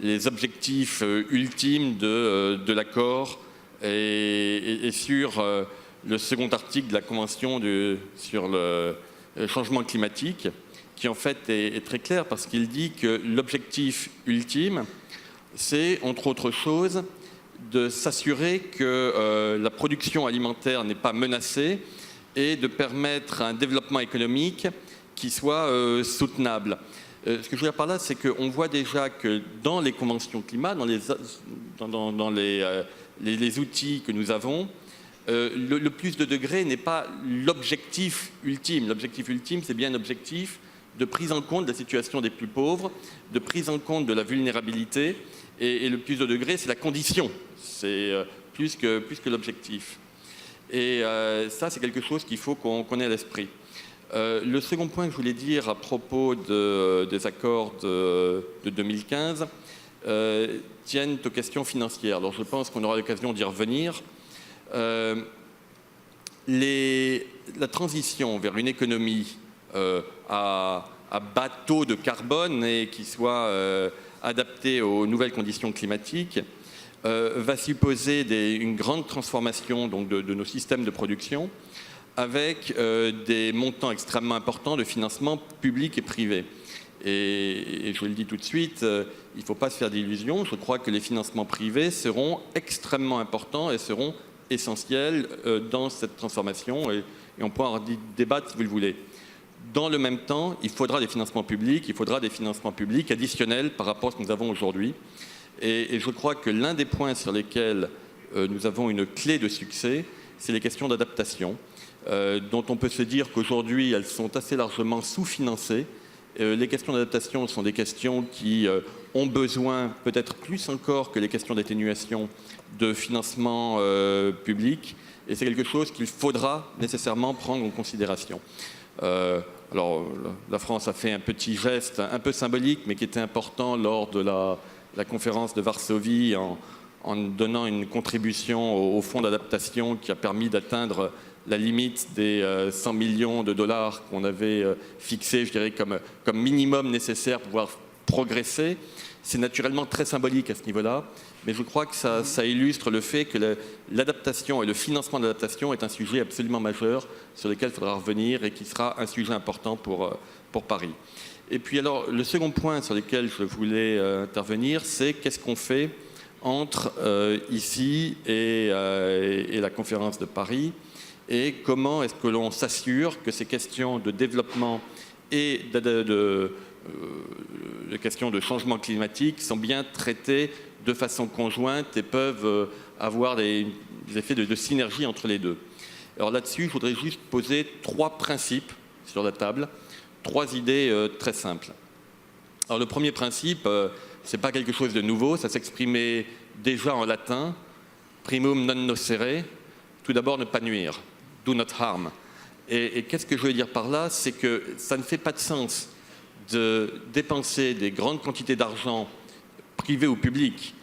[SPEAKER 7] les objectifs ultimes de l'accord et sur le second article de la Convention sur le changement climatique, qui en fait est très clair parce qu'il dit que l'objectif ultime, c'est entre autres choses de s'assurer que la production alimentaire n'est pas menacée et de permettre un développement économique qui soit soutenable. Ce que je veux dire par là, c'est qu'on voit déjà que dans les conventions climat, dans les outils que nous avons, le plus de degrés n'est pas l'objectif ultime. L'objectif ultime, c'est bien un objectif de prise en compte de la situation des plus pauvres, de prise en compte de la vulnérabilité, et le plus de degrés, c'est la condition. C'est plus que l'objectif. Et ça, c'est quelque chose qu'il faut qu'on ait à l'esprit. Le second point que je voulais dire à propos des accords de 2015 tiennent aux questions financières. Alors je pense qu'on aura l'occasion d'y revenir. La transition vers une économie à bas taux de carbone et qui soit adaptée aux nouvelles conditions climatiques va supposer une grande transformation donc, de nos systèmes de production avec des montants extrêmement importants de financement public et privé. Et je le dis tout de suite, il ne faut pas se faire d'illusions. Je crois que les financements privés seront extrêmement importants et seront essentiels dans cette transformation. Et on pourra en débattre si vous le voulez. Dans le même temps, il faudra des financements publics, additionnels par rapport à ce que nous avons aujourd'hui. Et je crois que l'un des points sur lesquels nous avons une clé de succès, c'est les questions d'adaptation, dont on peut se dire qu'aujourd'hui, elles sont assez largement sous-financées. Les questions d'adaptation sont des questions qui ont besoin, peut-être plus encore que les questions d'atténuation, de financement public. Et c'est quelque chose qu'il faudra nécessairement prendre en considération. Alors, la France a fait un petit geste un peu symbolique, mais qui était important lors de la conférence de Varsovie, en donnant une contribution au fonds d'adaptation qui a permis d'atteindre la limite des 100 millions de dollars qu'on avait fixé, je dirais, comme minimum nécessaire pour pouvoir progresser. C'est naturellement très symbolique à ce niveau-là, mais je crois que ça illustre le fait que l'adaptation et le financement de l'adaptation est un sujet absolument majeur sur lequel il faudra revenir et qui sera un sujet important pour Paris. Et puis alors, le second point sur lequel je voulais intervenir, c'est qu'est-ce qu'on fait entre ici et la conférence de Paris, et comment est-ce que l'on s'assure que ces questions de développement et de questions de changement climatique sont bien traitées de façon conjointe et peuvent avoir des effets de synergie entre les deux. Alors là-dessus, je voudrais juste poser 3 principes sur la table, 3 idées très simples. Alors le premier principe, ce n'est pas quelque chose de nouveau, ça s'exprimait déjà en latin, primum non nocere, tout d'abord ne pas nuire, do not harm. Et qu'est-ce que je veux dire par là? C'est que ça ne fait pas de sens de dépenser des grandes quantités d'argent, privé ou public,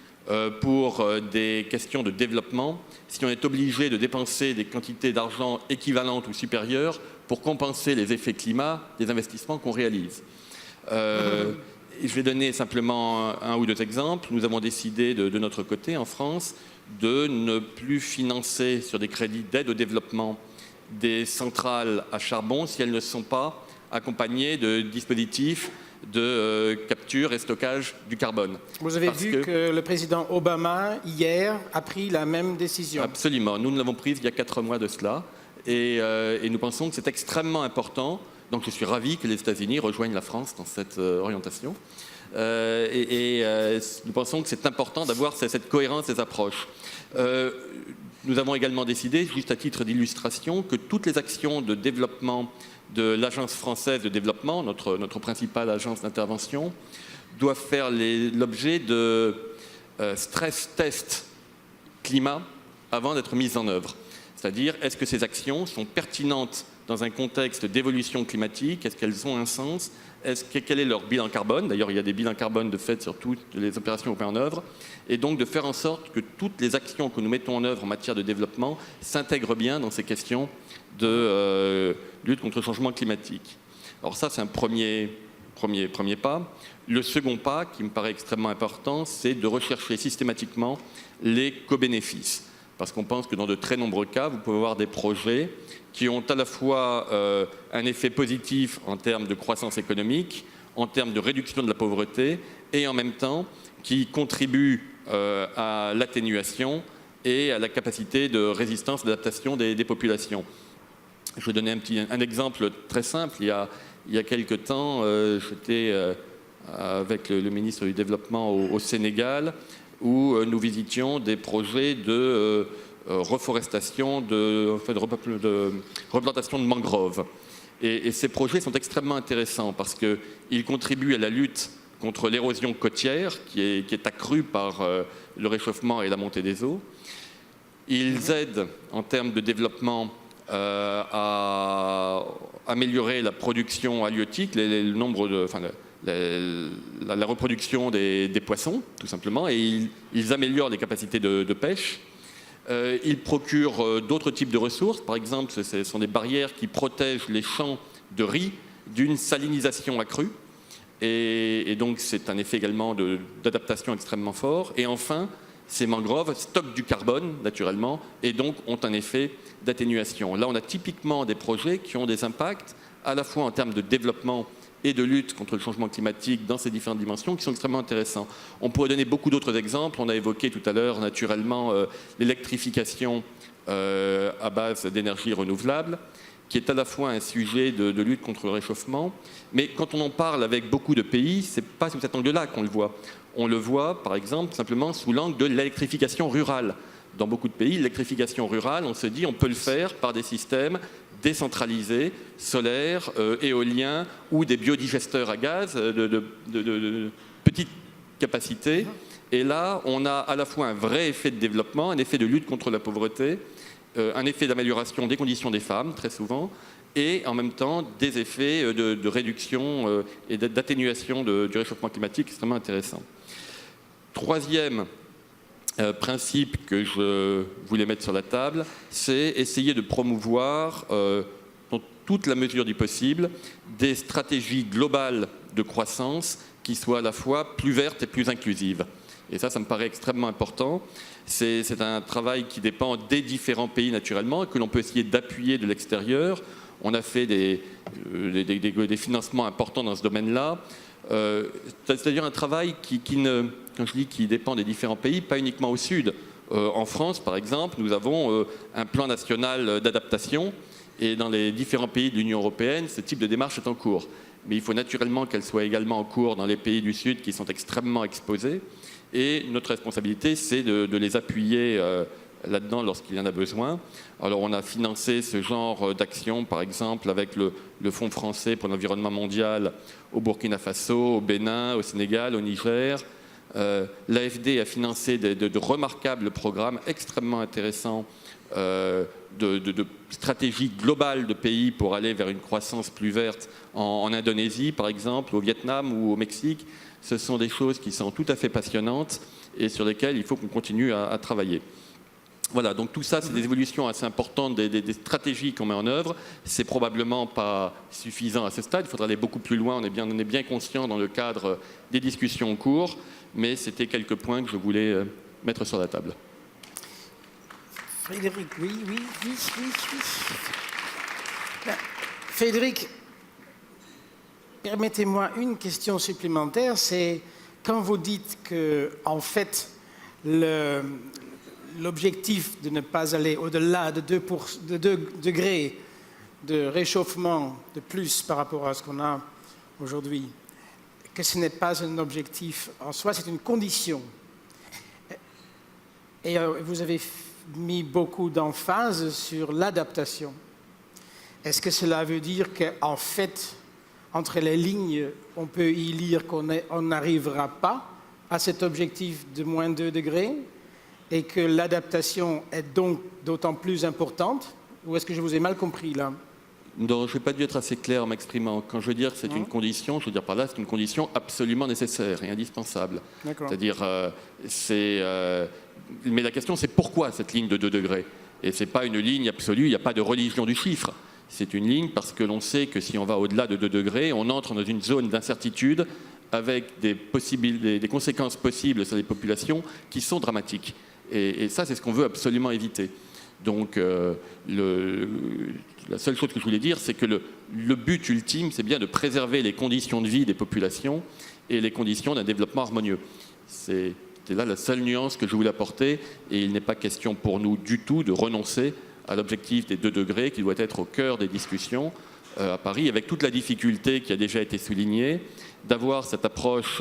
[SPEAKER 7] pour des questions de développement, si on est obligé de dépenser des quantités d'argent équivalentes ou supérieures pour compenser les effets climat des investissements qu'on réalise. Je vais donner simplement 1 ou 2 exemples. Nous avons décidé de notre côté, en France, de ne plus financer sur des crédits d'aide au développement des centrales à charbon si elles ne sont pas accompagnées de dispositifs de capture et stockage du carbone.
[SPEAKER 1] Vous avez vu que le président Obama, hier, a pris la même décision.
[SPEAKER 7] Absolument. Nous l'avons prise il y a 4 mois de cela. Et nous pensons que c'est extrêmement important. Donc je suis ravi que les États-Unis rejoignent la France dans cette orientation. Nous pensons que c'est important d'avoir cette cohérence des approches. Nous avons également décidé, juste à titre d'illustration, que toutes les actions de développement de l'Agence française de développement, notre principale agence d'intervention, doivent faire l'objet de stress tests climat avant d'être mises en œuvre. C'est-à-dire, est-ce que ces actions sont pertinentes dans un contexte d'évolution climatique? Est-ce qu'elles ont un sens? Quel est leur bilan carbone? D'ailleurs, il y a des bilans carbone de fait sur toutes les opérations qu'on met en œuvre. Et donc de faire en sorte que toutes les actions que nous mettons en œuvre en matière de développement s'intègrent bien dans ces questions de lutte contre le changement climatique. Alors ça, c'est un premier pas. Le second pas, qui me paraît extrêmement important, c'est de rechercher systématiquement les co-bénéfices. Parce qu'on pense que dans de très nombreux cas, vous pouvez avoir des projets qui ont à la fois un effet positif en termes de croissance économique, en termes de réduction de la pauvreté, et en même temps qui contribuent à l'atténuation et à la capacité de résistance, d'adaptation des populations. Je vais donner un exemple très simple. Il y a quelque temps, j'étais avec le ministre du Développement au Sénégal, où nous visitions des projets de reforestation, de replantation de mangroves. Et ces projets sont extrêmement intéressants parce qu'ils contribuent à la lutte contre l'érosion côtière qui est accrue par le réchauffement et la montée des eaux. Ils aident en termes de développement à améliorer la production halieutique, la reproduction des poissons, tout simplement, et ils améliorent les capacités de pêche. Ils procurent d'autres types de ressources. Par exemple, ce sont des barrières qui protègent les champs de riz d'une salinisation accrue. Et donc, c'est un effet également d'adaptation extrêmement fort. Et enfin, ces mangroves stockent du carbone, naturellement, et donc ont un effet d'atténuation. Là, on a typiquement des projets qui ont des impacts à la fois en termes de développement et de lutte contre le changement climatique dans ces différentes dimensions qui sont extrêmement intéressants. On pourrait donner beaucoup d'autres exemples. On a évoqué tout à l'heure, naturellement, l'électrification à base d'énergie renouvelable, qui est à la fois un sujet de lutte contre le réchauffement, mais quand on en parle avec beaucoup de pays, ce n'est pas sous cet angle-là qu'on le voit. On le voit, par exemple, simplement sous l'angle de l'électrification rurale. Dans beaucoup de pays, l'électrification rurale, on se dit on peut le faire par des systèmes décentralisés, solaires, éoliens ou des biodigesteurs à gaz de petite capacité. Et là, on a à la fois un vrai effet de développement, un effet de lutte contre la pauvreté, un effet d'amélioration des conditions des femmes, très souvent, et en même temps des effets de réduction et d'atténuation du réchauffement climatique extrêmement intéressants. Troisième principe que je voulais mettre sur la table, c'est essayer de promouvoir, dans toute la mesure du possible, des stratégies globales de croissance qui soient à la fois plus vertes et plus inclusives. Et ça me paraît extrêmement important. C'est un travail qui dépend des différents pays naturellement, et que l'on peut essayer d'appuyer de l'extérieur. On a fait des financements importants dans ce domaine-là. C'est-à-dire un travail quand je dis qui dépend des différents pays, pas uniquement au sud. En France, par exemple, nous avons un plan national d'adaptation, et dans les différents pays de l'Union européenne, ce type de démarche est en cours. Mais il faut naturellement qu'elle soit également en cours dans les pays du sud qui sont extrêmement exposés. Et notre responsabilité, c'est de les appuyer là-dedans lorsqu'il y en a besoin. Alors on a financé ce genre d'action, par exemple, avec le Fonds français pour l'environnement mondial au Burkina Faso, au Bénin, au Sénégal, au Niger. L'AFD a financé de remarquables programmes extrêmement intéressants de stratégie globale de pays pour aller vers une croissance plus verte en Indonésie, par exemple, au Vietnam ou au Mexique. Ce sont des choses qui sont tout à fait passionnantes et sur lesquelles il faut qu'on continue à travailler. Voilà, donc tout ça, c'est des évolutions assez importantes des stratégies qu'on met en œuvre. C'est probablement pas suffisant à ce stade. Il faudra aller beaucoup plus loin. On est bien conscient dans le cadre des discussions en cours, mais c'était quelques points que je voulais mettre sur la table.
[SPEAKER 1] Frédéric, oui. Frédéric, permettez-moi une question supplémentaire. C'est quand vous dites que, en fait, l'objectif de ne pas aller au-delà de 2 degrés de réchauffement de plus par rapport à ce qu'on a aujourd'hui, que ce n'est pas un objectif en soi, c'est une condition. Et vous avez mis beaucoup d'emphase sur l'adaptation. est-ce que cela veut dire qu'en fait, entre les lignes, on peut y lire qu'on n'arrivera pas à cet objectif de moins 2 degrés et que l'adaptation est donc d'autant plus importante? Ou est-ce que je vous ai mal compris là?
[SPEAKER 7] Non, je n'ai pas dû être assez clair en m'exprimant. Quand je veux dire que c'est une condition, je veux dire par là, c'est une condition absolument nécessaire et indispensable. C'est-à-dire, mais la question, c'est pourquoi cette ligne de 2 degrés? Et ce n'est pas une ligne absolue, il n'y a pas de religion du chiffre. C'est une ligne parce que l'on sait que si on va au-delà de 2 degrés, on entre dans une zone d'incertitude avec des conséquences possibles sur les populations qui sont dramatiques. Et ça, c'est ce qu'on veut absolument éviter. Donc, la seule chose que je voulais dire, c'est que le but ultime, c'est bien de préserver les conditions de vie des populations et les conditions d'un développement harmonieux. C'était là la seule nuance que je voulais apporter, et il n'est pas question pour nous du tout de renoncer à l'objectif des 2 degrés qui doit être au cœur des discussions à Paris, avec toute la difficulté qui a déjà été soulignée, d'avoir cette approche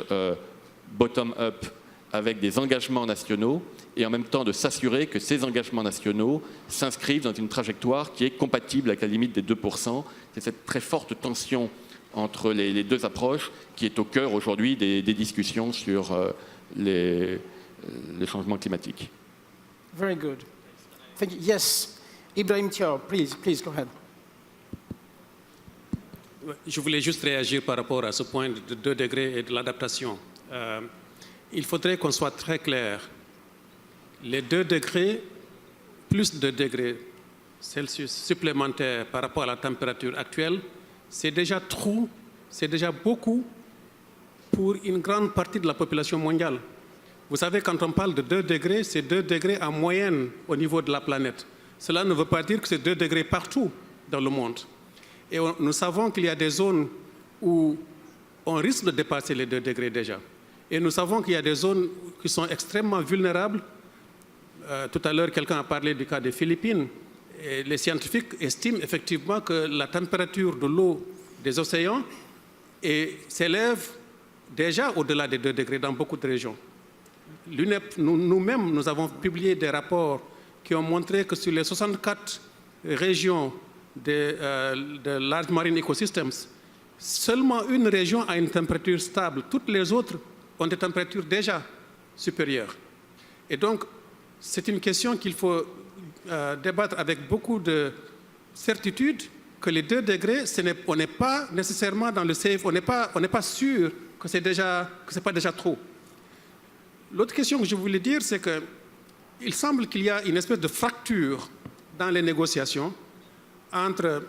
[SPEAKER 7] bottom-up avec des engagements nationaux et en même temps de s'assurer que ces engagements nationaux s'inscrivent dans une trajectoire qui est compatible avec la limite des 2%. C'est cette très forte tension entre les deux approches qui est au cœur aujourd'hui des discussions sur les changements climatiques.
[SPEAKER 1] Very good. Thank you. Yes, Ibrahim Thiaw, please go ahead.
[SPEAKER 6] Je voulais juste réagir par rapport à ce point de 2 degrés et de l'adaptation. Il faudrait qu'on soit très clair. Les 2 degrés, plus 2 degrés Celsius supplémentaires par rapport à la température actuelle, c'est déjà trop, c'est déjà beaucoup pour une grande partie de la population mondiale. Vous savez, quand on parle de 2 degrés, c'est 2 degrés en moyenne au niveau de la planète. Cela ne veut pas dire que c'est 2 degrés partout dans le monde. Et nous savons qu'il y a des zones où on risque de dépasser les 2 degrés déjà. Et nous savons qu'il y a des zones qui sont extrêmement vulnérables. Tout à l'heure, quelqu'un a parlé du cas des Philippines. Et les scientifiques estiment effectivement que la température de l'eau des océans s'élève déjà au-delà des 2 degrés dans beaucoup de régions. L'UNEP, nous-mêmes, nous avons publié des rapports qui ont montré que sur les 64 régions de large marine ecosystems, seulement une région a une température stable. Toutes les autres ont des températures déjà supérieures. Et donc, c'est une question qu'il faut débattre avec beaucoup de certitude, que les 2 degrés, on n'est pas nécessairement dans le safe, on n'est pas sûr que ce n'est pas déjà trop. L'autre question que je voulais dire, c'est qu'il semble qu'il y a une espèce de fracture dans les négociations entre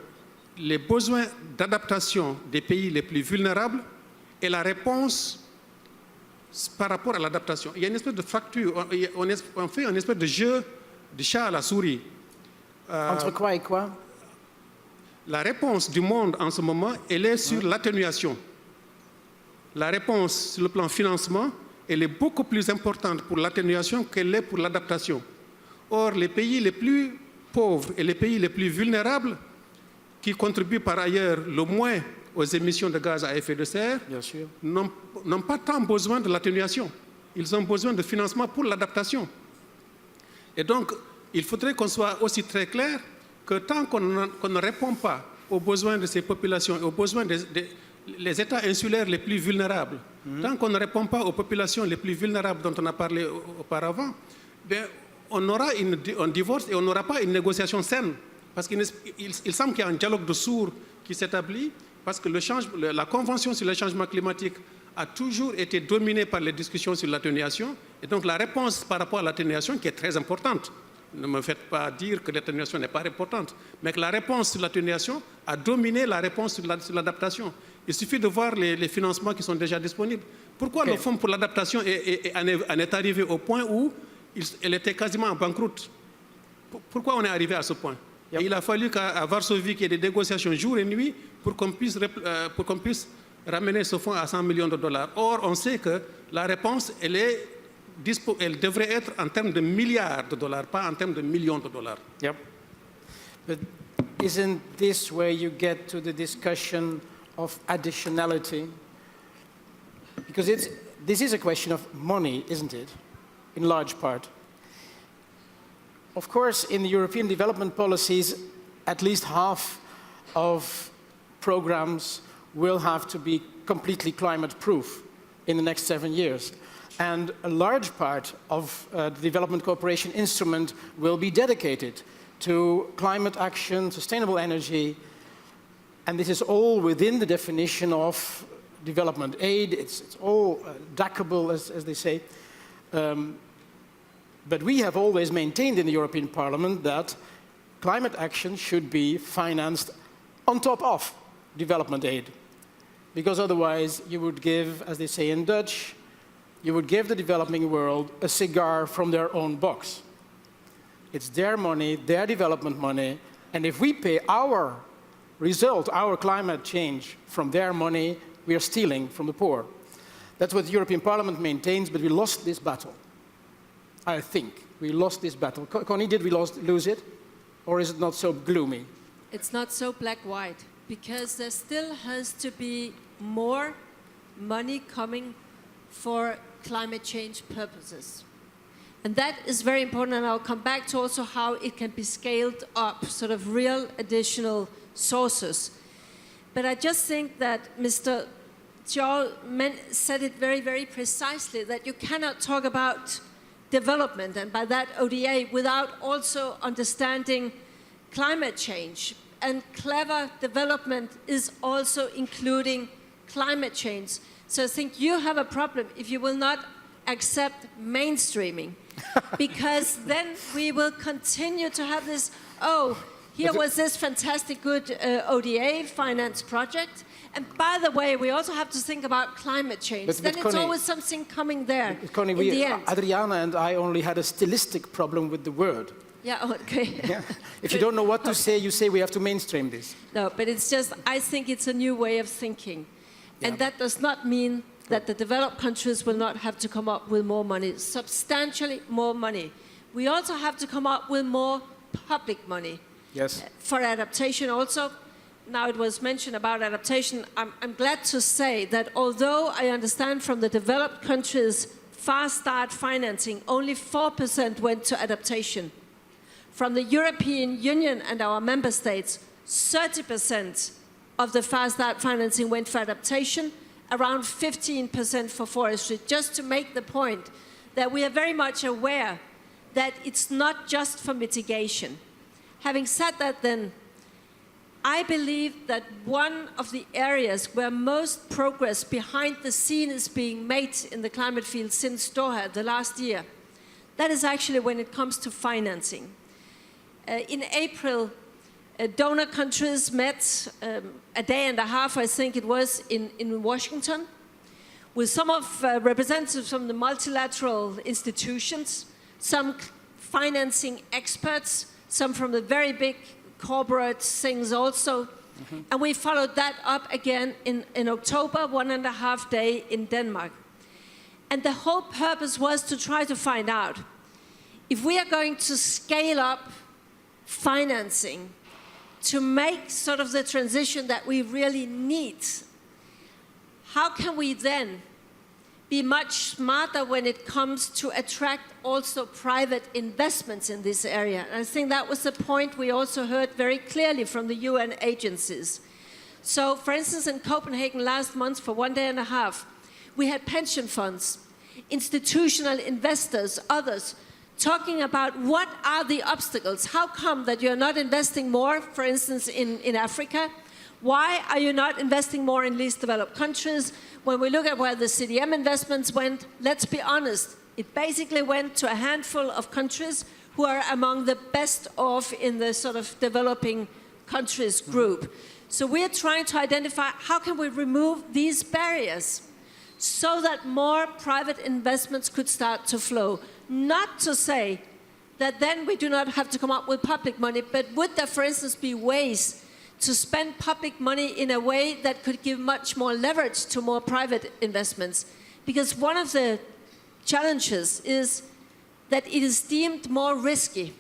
[SPEAKER 6] les besoins d'adaptation des pays les plus vulnérables et la réponse par rapport à l'adaptation. Il y a une espèce de fracture, on fait une espèce de jeu du chat à la souris.
[SPEAKER 1] Entre quoi et quoi?
[SPEAKER 6] La réponse du monde en ce moment, elle est sur l'atténuation. La réponse sur le plan financement, elle est beaucoup plus importante pour l'atténuation qu'elle est pour l'adaptation. Or, les pays les plus pauvres et les pays les plus vulnérables, qui contribuent par ailleurs le moins aux émissions de gaz à effet de serre, n'ont pas tant besoin de l'atténuation. Ils ont besoin de financement pour l'adaptation. Et donc, il faudrait qu'on soit aussi très clair que tant qu'on ne répond pas aux besoins de ces populations et aux besoins des États insulaires les plus vulnérables, tant qu'on ne répond pas aux populations les plus vulnérables dont on a parlé auparavant, bien, on aura un divorce et on n'aura pas une négociation saine. Parce qu'il semble qu'il y a un dialogue de sourds qui s'établit, parce que la Convention sur le changement climatique a toujours été dominée par les discussions sur l'atténuation. Et donc la réponse par rapport à l'atténuation, qui est très importante, ne me faites pas dire que l'atténuation n'est pas importante, mais que la réponse sur l'atténuation a dominé la réponse sur l'adaptation. Il suffit de voir les financements qui sont déjà disponibles. Pourquoi le Fonds pour l'adaptation en est arrivé au point où elle était quasiment en banqueroute? Pourquoi on est arrivé à ce point? Et il a fallu qu'à Varsovie, qu'il y ait des négociations jour et nuit pour qu'on puisse ramener ce fonds à 100 millions de dollars. Or, on sait que la réponse, elle devrait être en termes de milliards de dollars, pas en termes de millions de dollars.
[SPEAKER 1] Yep. But isn't this where you get to the discussion of additionality? Because this is a question of money, isn't it? In large part. Of course, in the European development policies, at least half of programs will have to be completely climate-proof in the next 7 years. And a large part of the development cooperation instrument will be dedicated to climate action, sustainable energy, and this is all within the definition of development aid. It's all DACable, as they say. But we have always maintained in the European Parliament that climate action should be financed on top of development aid. Because otherwise you would give, as they say in Dutch, you would give the developing world a cigar from their own box. It's their money, their development money, and if we pay our result, our climate change from their money, we are stealing from the poor. That's what the European Parliament maintains, but we lost this battle. I think we lost this battle. Connie, did we lose it? Or is it not so gloomy?
[SPEAKER 3] It's not so black-white, because there still has to be more money coming for climate change purposes. And that is very important, and I'll come back to also how it can be scaled up, sort of real additional sources. But I just think that Mr. Joel said it very, very precisely, that you cannot talk about development, and by that ODA, without also understanding climate change. And clever development is also including climate change. So I think you have a problem if you will not accept mainstreaming, because then we will continue to have this, oh, here was this fantastic good ODA finance project, and by the way, we also have to think about climate change. But then it's Connie, always something coming there.
[SPEAKER 1] Connie,
[SPEAKER 3] in the end.
[SPEAKER 1] Adriana and I only had a stylistic problem with the word.
[SPEAKER 3] Yeah, okay.
[SPEAKER 1] Yeah. If you don't know what to say, you say we have to mainstream this.
[SPEAKER 3] No, but it's just, I think it's a new way of thinking. Yeah. And that does not mean that the developed countries will not have to come up with more money, substantially more money. We also have to come up with more public money.
[SPEAKER 1] Yes.
[SPEAKER 3] For adaptation also. Now it was mentioned about adaptation. I'm glad to say that although I understand from the developed countries fast start financing, only 4% went to adaptation. From the European Union and our member states, 30% of the fast start financing went for adaptation, around 15% for forestry, just to make the point that we are very much aware that it's not just for mitigation. Having said that then, I believe that one of the areas where most progress behind the scene is being made in the climate field since Doha, the last year, that is actually when it comes to financing. In April, donor countries met a day and a half, I think it was, in Washington, with some of representatives from the multilateral institutions, some financing experts, some from the very big corporate things also. Mm-hmm. And we followed that up again in October, 1.5 days in Denmark. And the whole purpose was to try to find out if we are going to scale up financing to make sort of the transition that we really need, how can we then be much smarter when it comes to attract also private investments in this area? And I think that was the point we also heard very clearly from the UN agencies. So, for instance, in Copenhagen last month for 1.5 days, we had pension funds, institutional investors, others, talking about what are the obstacles. How come that you're not investing more, for instance, in Africa? Why are you not investing more in least developed countries? When we look at where the CDM investments went, let's be honest, it basically went to a handful of countries who are among the best off in the sort of developing countries group. So we're trying to identify how can we remove these barriers so that more private investments could start to flow. Not to say that then we do not have to come up with public money, but would there, for instance, be ways to spend public money in a way that could give much more leverage to more private investments? Because one of the challenges is that it is deemed more risky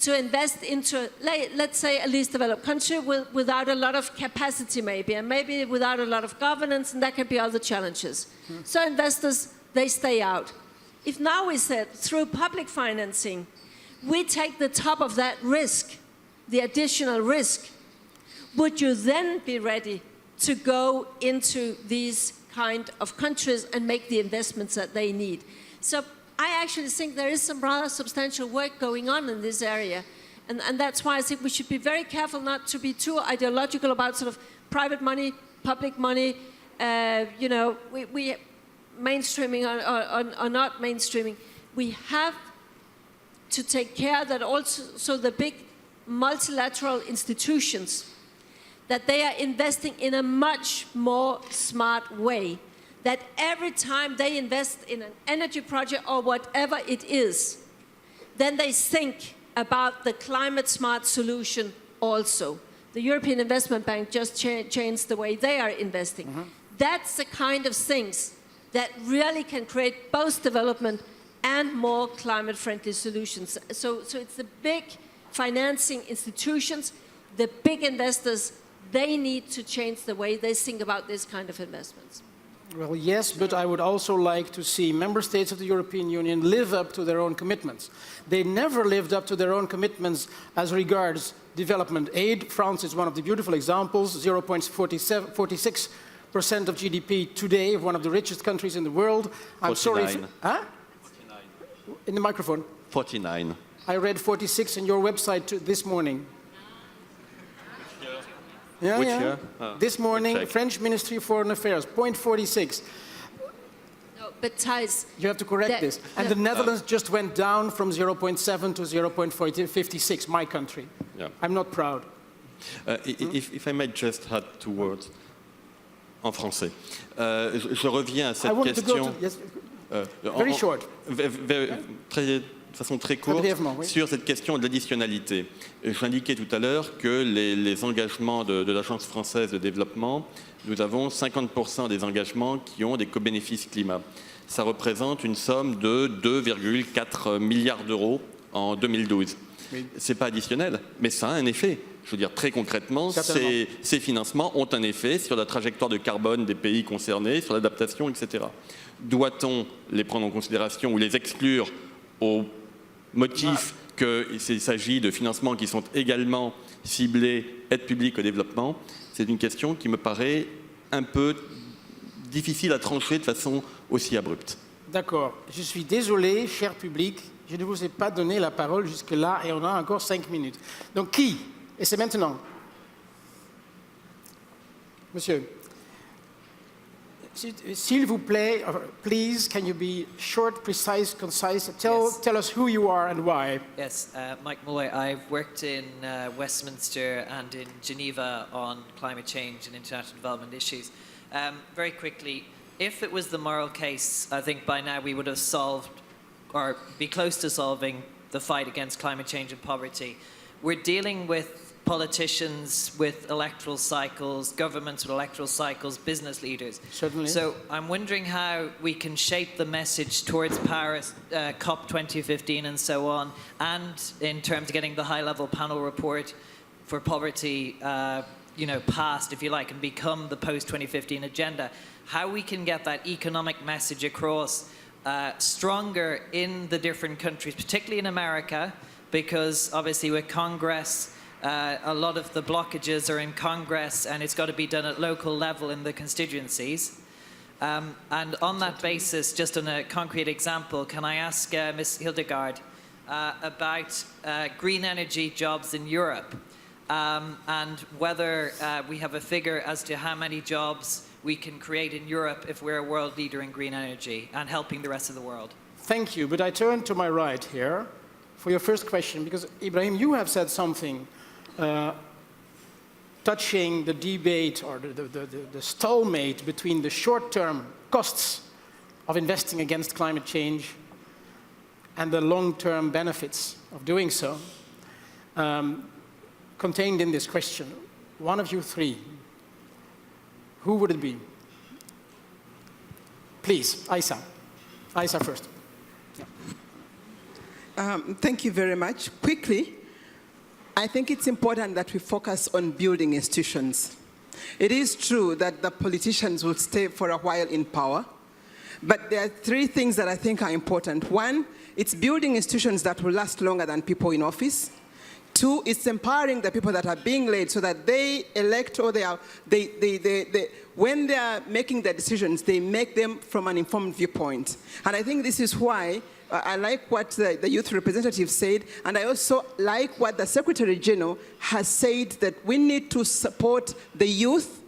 [SPEAKER 3] to invest into, let's say, a least developed country without a lot of capacity maybe, and maybe without a lot of governance, and that can be other challenges. So investors, they stay out. If now we said, through public financing, we take the top of that risk, the additional risk, would you then be ready to go into these kind of countries and make the investments that they need? So I actually think there is some rather substantial work going on in this area. And that's why I think we should be very careful not to be too ideological about sort of private money, public money, you know, we mainstreaming or not mainstreaming. We have to take care that also the big multilateral institutions, that they are investing in a much more smart way. That every time they invest in an energy project or whatever it is, then they think about the climate smart solution also. The European Investment Bank just changed the way they are investing. Mm-hmm. That's the kind of things that really can create both development and more climate-friendly solutions. So it's the big financing institutions, the big investors, they need to change the way they think about this kind of investments.
[SPEAKER 1] Well, yes, but I would also like to see member states of the European Union live up to their own commitments. They never lived up to their own commitments as regards development aid. France is one of the beautiful examples, 0.46% of GDP today, one of the richest countries in the world. I'm 49. Sorry. Huh? 49. In the microphone.
[SPEAKER 7] 49.
[SPEAKER 1] I read 46 on your website this morning. Yeah,
[SPEAKER 7] Which
[SPEAKER 1] yeah.
[SPEAKER 7] year?
[SPEAKER 1] This morning, French Ministry of Foreign Affairs, 0.46.
[SPEAKER 3] No, but Thijs,
[SPEAKER 1] you have to correct this. And the Netherlands just went down from 0.7 to 0.56, my country. Yeah. I'm not proud.
[SPEAKER 7] If I may just add 2 words en français. Je reviens à cette question.
[SPEAKER 1] Very short.
[SPEAKER 7] De façon très courte, oui. Sur cette question de l'additionnalité. J'indiquais tout à l'heure que les engagements de l'Agence française de développement, nous avons 50% des engagements qui ont des co-bénéfices climat. Ça représente une somme de 2,4 milliards d'euros en 2012. Oui. Ce n'est pas additionnel, mais ça a un effet. Je veux dire, très concrètement, ces financements ont un effet sur la trajectoire de carbone des pays concernés, sur l'adaptation, etc. Doit-on les prendre en considération ou les exclure au motif qu'il s'agit de financements qui sont également ciblés aide publique au développement? C'est une question qui me paraît un peu difficile à trancher de façon aussi abrupte.
[SPEAKER 1] D'accord. Je suis désolé, cher public, je ne vous ai pas donné la parole jusque-là et on a encore 5 minutes. Donc qui? Et c'est maintenant. Monsieur. S'il vous plaît, please, can you be short, precise, concise? Tell us who you are and why.
[SPEAKER 8] Yes, Mike Malloy. I've worked in Westminster and in Geneva on climate change and international development issues. Very quickly, if it was the moral case, I think by now we would have solved or be close to solving the fight against climate change and poverty. We're dealing with politicians with electoral cycles, governments with electoral cycles, business leaders.
[SPEAKER 1] Certainly.
[SPEAKER 8] So I'm wondering how we can shape the message towards Paris, COP 2015 and so on, and in terms of getting the high-level panel report for poverty passed, if you like, and become the post-2015 agenda, how we can get that economic message across stronger in the different countries, particularly in America, because obviously with Congress, a lot of the blockages are in Congress, and it's got to be done at local level in the constituencies. And on that basis, just on a concrete example, can I ask Ms. Hildegard about green energy jobs in Europe, and whether we have a figure as to how many jobs we can create in Europe if we're a world leader in green energy and helping the rest of the world?
[SPEAKER 1] Thank you, but I turn to my right here for your first question, because Ibrahim, you have said something touching the debate or the stalemate between the short-term costs of investing against climate change and the long-term benefits of doing so, contained in this question. One of you three, who would it be? Please, Aisa. Aisa first. Yeah.
[SPEAKER 5] Thank you very much. Quickly, I think it's important that we focus on building institutions. It is true that the politicians will stay for a while in power, but there are 3 things that I think are important. 1, it's building institutions that will last longer than people in office. Two, it's empowering the people that are being led so that they elect or when they are making their decisions, they make them from an informed viewpoint. And I think this is why I like what the youth representative said, and I also like what the Secretary General has said, that we need to support the youth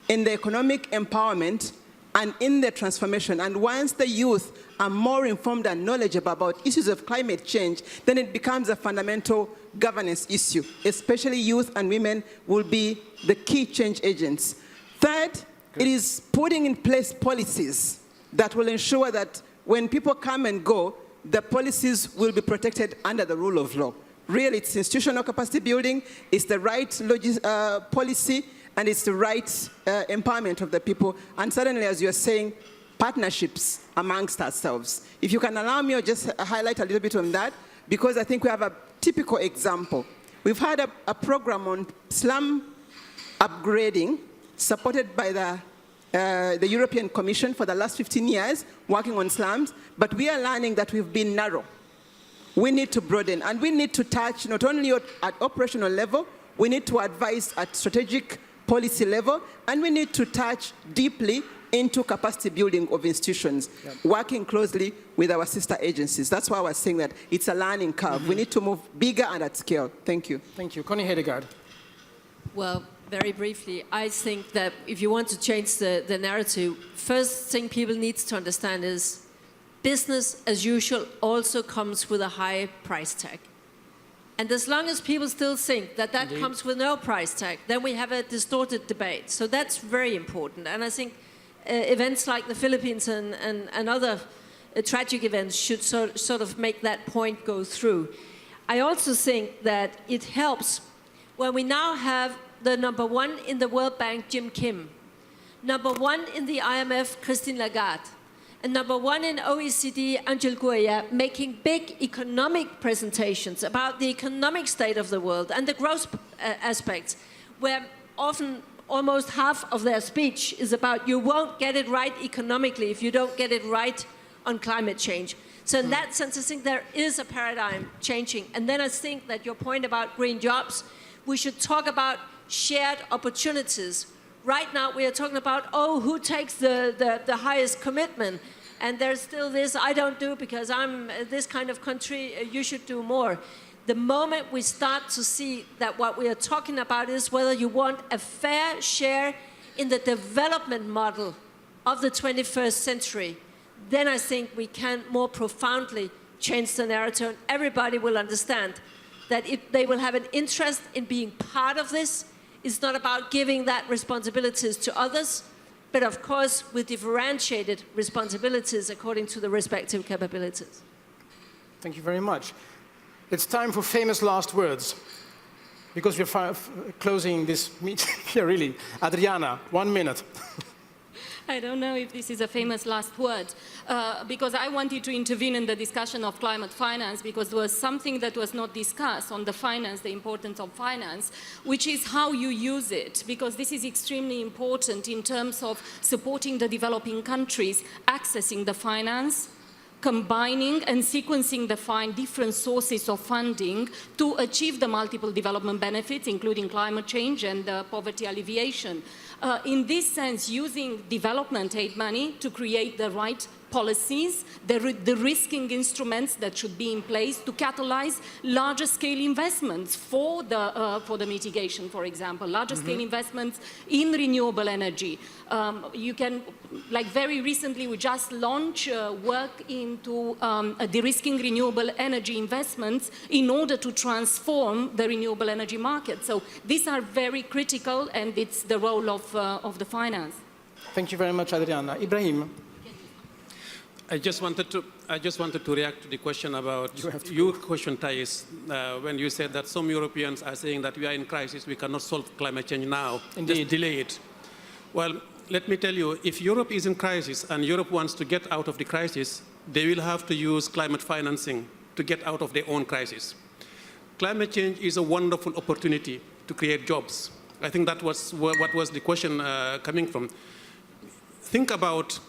[SPEAKER 5] in the economic empowerment and in the transformation. And once the youth are more informed and knowledgeable about issues of climate change, then it becomes a fundamental governance issue. Especially youth and women will be the key change agents. Third, it is putting in place policies that will ensure that when people come and go, the policies will be protected under the rule of law. Really, it's institutional capacity building, it's the right policy, and it's the right empowerment of the people. And certainly, as you're saying, partnerships amongst ourselves. If you can allow me, I'll just highlight a little bit on that, because I think we have a typical example. We've had a program on slum upgrading, supported by the European Commission for the last 15 years, working on slums, but we are learning that we've been narrow. We need to broaden, and we need to touch not only at operational level, we need to advise at strategic policy level, and we need to touch deeply into capacity building of institutions, working closely with our sister agencies. That's why I was saying that it's a learning curve. We need to move bigger and at scale. Thank you.
[SPEAKER 1] Thank you. Connie Hedegaard.
[SPEAKER 3] Well, very briefly, I think that if you want to change the narrative, first thing people need to understand is business as usual also comes with a high price tag. And as long as people still think that that comes with no price tag, then we have a distorted debate. So that's very important. And I think events like the Philippines and other tragic events should sort of make that point go through. I also think that it helps when we now have the #1 in the World Bank, Jim Kim, #1 in the IMF, Christine Lagarde, and #1 in OECD, Angel Gurria, making big economic presentations about the economic state of the world and the growth aspects, where often almost half of their speech is about you won't get it right economically if you don't get it right on climate change. So in that sense, I think there is a paradigm changing. And then I think that your point about green jobs, we should talk about shared opportunities. Right now, we are talking about, oh, who takes the highest commitment? And there's still this, I don't do because I'm this kind of country, you should do more. The moment we start to see that what we are talking about is whether you want a fair share in the development model of the 21st century, then I think we can more profoundly change the narrative, and everybody will understand that if they will have an interest in being part of this, it's not about giving that responsibilities to others, but of course with differentiated responsibilities according to the respective capabilities.
[SPEAKER 1] Thank you very much. It's time for famous last words, because we're closing this meeting here, really. Adriana, 1 minute.
[SPEAKER 4] I don't know if this is a famous last word, because I wanted to intervene in the discussion of climate finance, because there was something that was not discussed on the finance, the importance of finance, which is how you use it, because this is extremely important in terms of supporting the developing countries, accessing the finance, combining and sequencing the different sources of funding to achieve the multiple development benefits, including climate change and poverty alleviation. In this sense, using development aid money to create the right policies, the risking instruments that should be in place to catalyze larger scale investments for the mitigation, for example, larger scale investments in renewable energy. You can, like very recently, we just launched work into de-risking renewable energy investments in order to transform the renewable energy market. So these are very critical, and it's the role of the finance.
[SPEAKER 1] Thank you very much, Adriana. Ibrahim.
[SPEAKER 6] I just wanted to react to the question about your question, Thais, when you said that some Europeans are saying that we are in crisis, we cannot solve climate change now, just delay it. Well, let me tell you, if Europe is in crisis and Europe wants to get out of the crisis, they will have to use climate financing to get out of their own crisis. Climate change is a wonderful opportunity to create jobs. I think that was what was the question coming from. Think about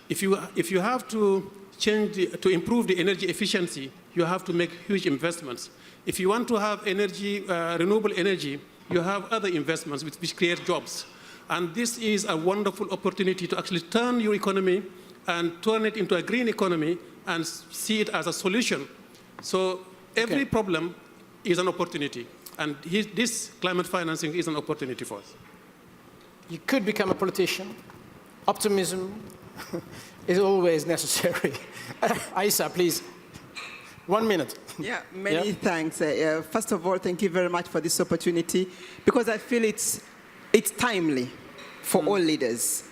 [SPEAKER 6] if you have to to improve the energy efficiency, you have to make huge investments. If you want to have energy, renewable energy, you have other investments which create jobs. And this is a wonderful opportunity to actually turn your economy and turn it into a green economy and see it as a solution. So every problem is an opportunity. And this climate financing is an opportunity for us.
[SPEAKER 1] You could become a politician. Optimism is always necessary. Aisa, please. 1 minute.
[SPEAKER 5] Yeah, many thanks. First of all, thank you very much for this opportunity, because I feel it's timely for all leaders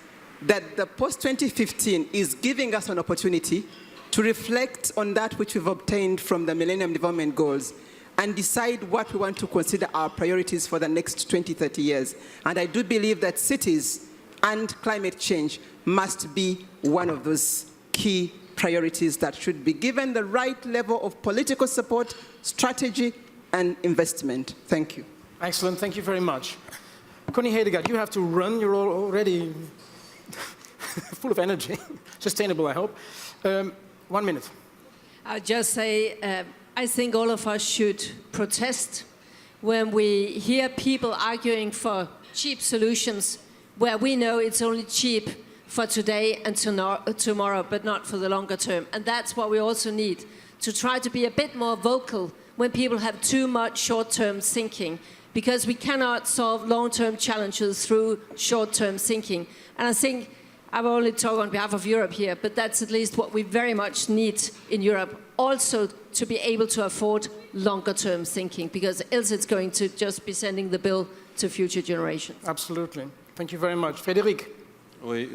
[SPEAKER 5] that the post-2015 is giving us an opportunity to reflect on that which we've obtained from the Millennium Development Goals and decide what we want to consider our priorities for the next 20, 30 years. And I do believe that cities and climate change must be one of those key priorities that should be given the right level of political support, strategy, and investment. Thank you.
[SPEAKER 1] Excellent, thank you very much. Connie Hedegaard, you have to run. You're already full of energy. Sustainable, I hope. 1 minute.
[SPEAKER 3] I'll just say, I think all of us should protest when we hear people arguing for cheap solutions where we know it's only cheap for today and tomorrow, but not for the longer term. And that's what we also need, to try to be a bit more vocal when people have too much short-term thinking, because we cannot solve long-term challenges through short-term thinking. And I think I've only talked on behalf of Europe here, but that's at least what we very much need in Europe, also to be able to afford longer-term thinking, because else it's going to just be sending the bill to future generations.
[SPEAKER 1] Absolutely. Thank you very much. Frédéric.
[SPEAKER 7] Oui,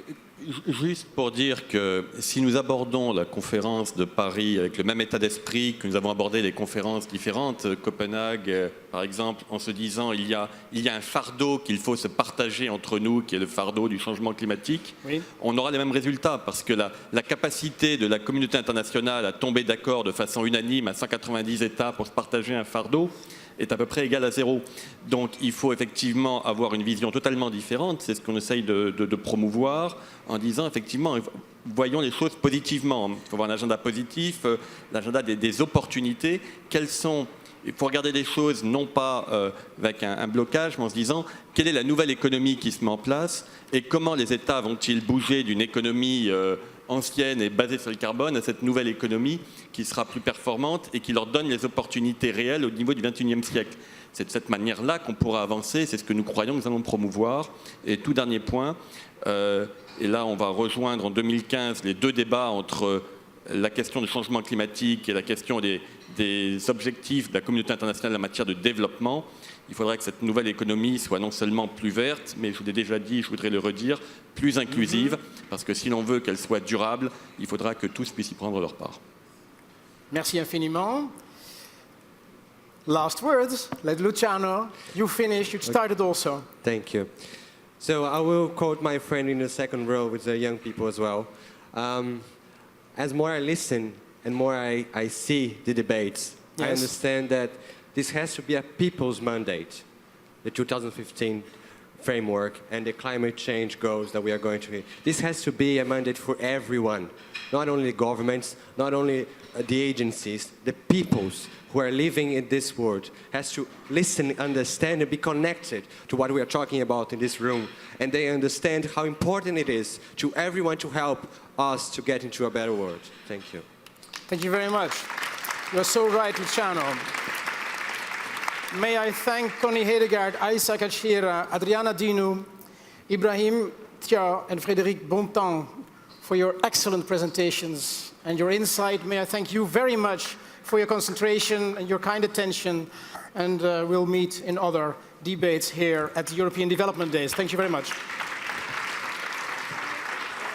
[SPEAKER 7] juste pour dire que si nous abordons la conférence de Paris avec le même état d'esprit que nous avons abordé les conférences différentes, Copenhague par exemple, en se disant il y a un fardeau qu'il faut se partager entre nous, qui est le fardeau du changement climatique, oui, on aura les mêmes résultats, parce que la capacité de la communauté internationale à tomber d'accord de façon unanime à 190 États pour se partager un fardeau est à peu près égal à 0. Donc il faut effectivement avoir une vision totalement différente, c'est ce qu'on essaye de promouvoir, en disant effectivement, voyons les choses positivement. Il faut avoir un agenda positif, l'agenda des opportunités. Quelles sont... Il faut regarder les choses non pas avec un blocage, mais en se disant quelle est la nouvelle économie qui se met en place et comment les États vont-ils bouger d'une économie ancienne et basée sur le carbone à cette nouvelle économie qui sera plus performante et qui leur donne les opportunités réelles au niveau du XXIe siècle. C'est de cette manière-là qu'on pourra avancer, c'est ce que nous croyons que nous allons promouvoir. Et tout dernier point, et là on va rejoindre en 2015 les deux débats entre la question du changement climatique et la question des objectifs de la communauté internationale en matière de développement. Il faudrait que cette nouvelle économie soit non seulement plus verte, mais je vous l'ai déjà dit, je voudrais le redire, plus inclusive, parce que si l'on veut qu'elle soit durable, il faudra que tous puissent y prendre leur part.
[SPEAKER 1] Merci infiniment. Last words. Let Luciano, you finished, you started also.
[SPEAKER 2] Thank you. So I will quote my friend in the second row with the young people as well. As more I listen and more I see the debates, yes, I understand that this has to be a people's mandate, the 2015 framework and the climate change goals that we are going to hit. This has to be a mandate for everyone, not only governments, not only the agencies, the peoples who are living in this world has to listen, understand, and be connected to what we are talking about in this room. And they understand how important it is to everyone to help us to get into a better world. Thank you.
[SPEAKER 1] Thank you very much. You're so right, Luciano. May I thank Connie Hedegaard, Aisa Kachira, Adriana Dinu, Ibrahim Tia, and Frédéric Bontemps for your excellent presentations and your insight. May I thank you very much for your concentration and your kind attention. And we'll meet in other debates here at the European Development Days. Thank you very much.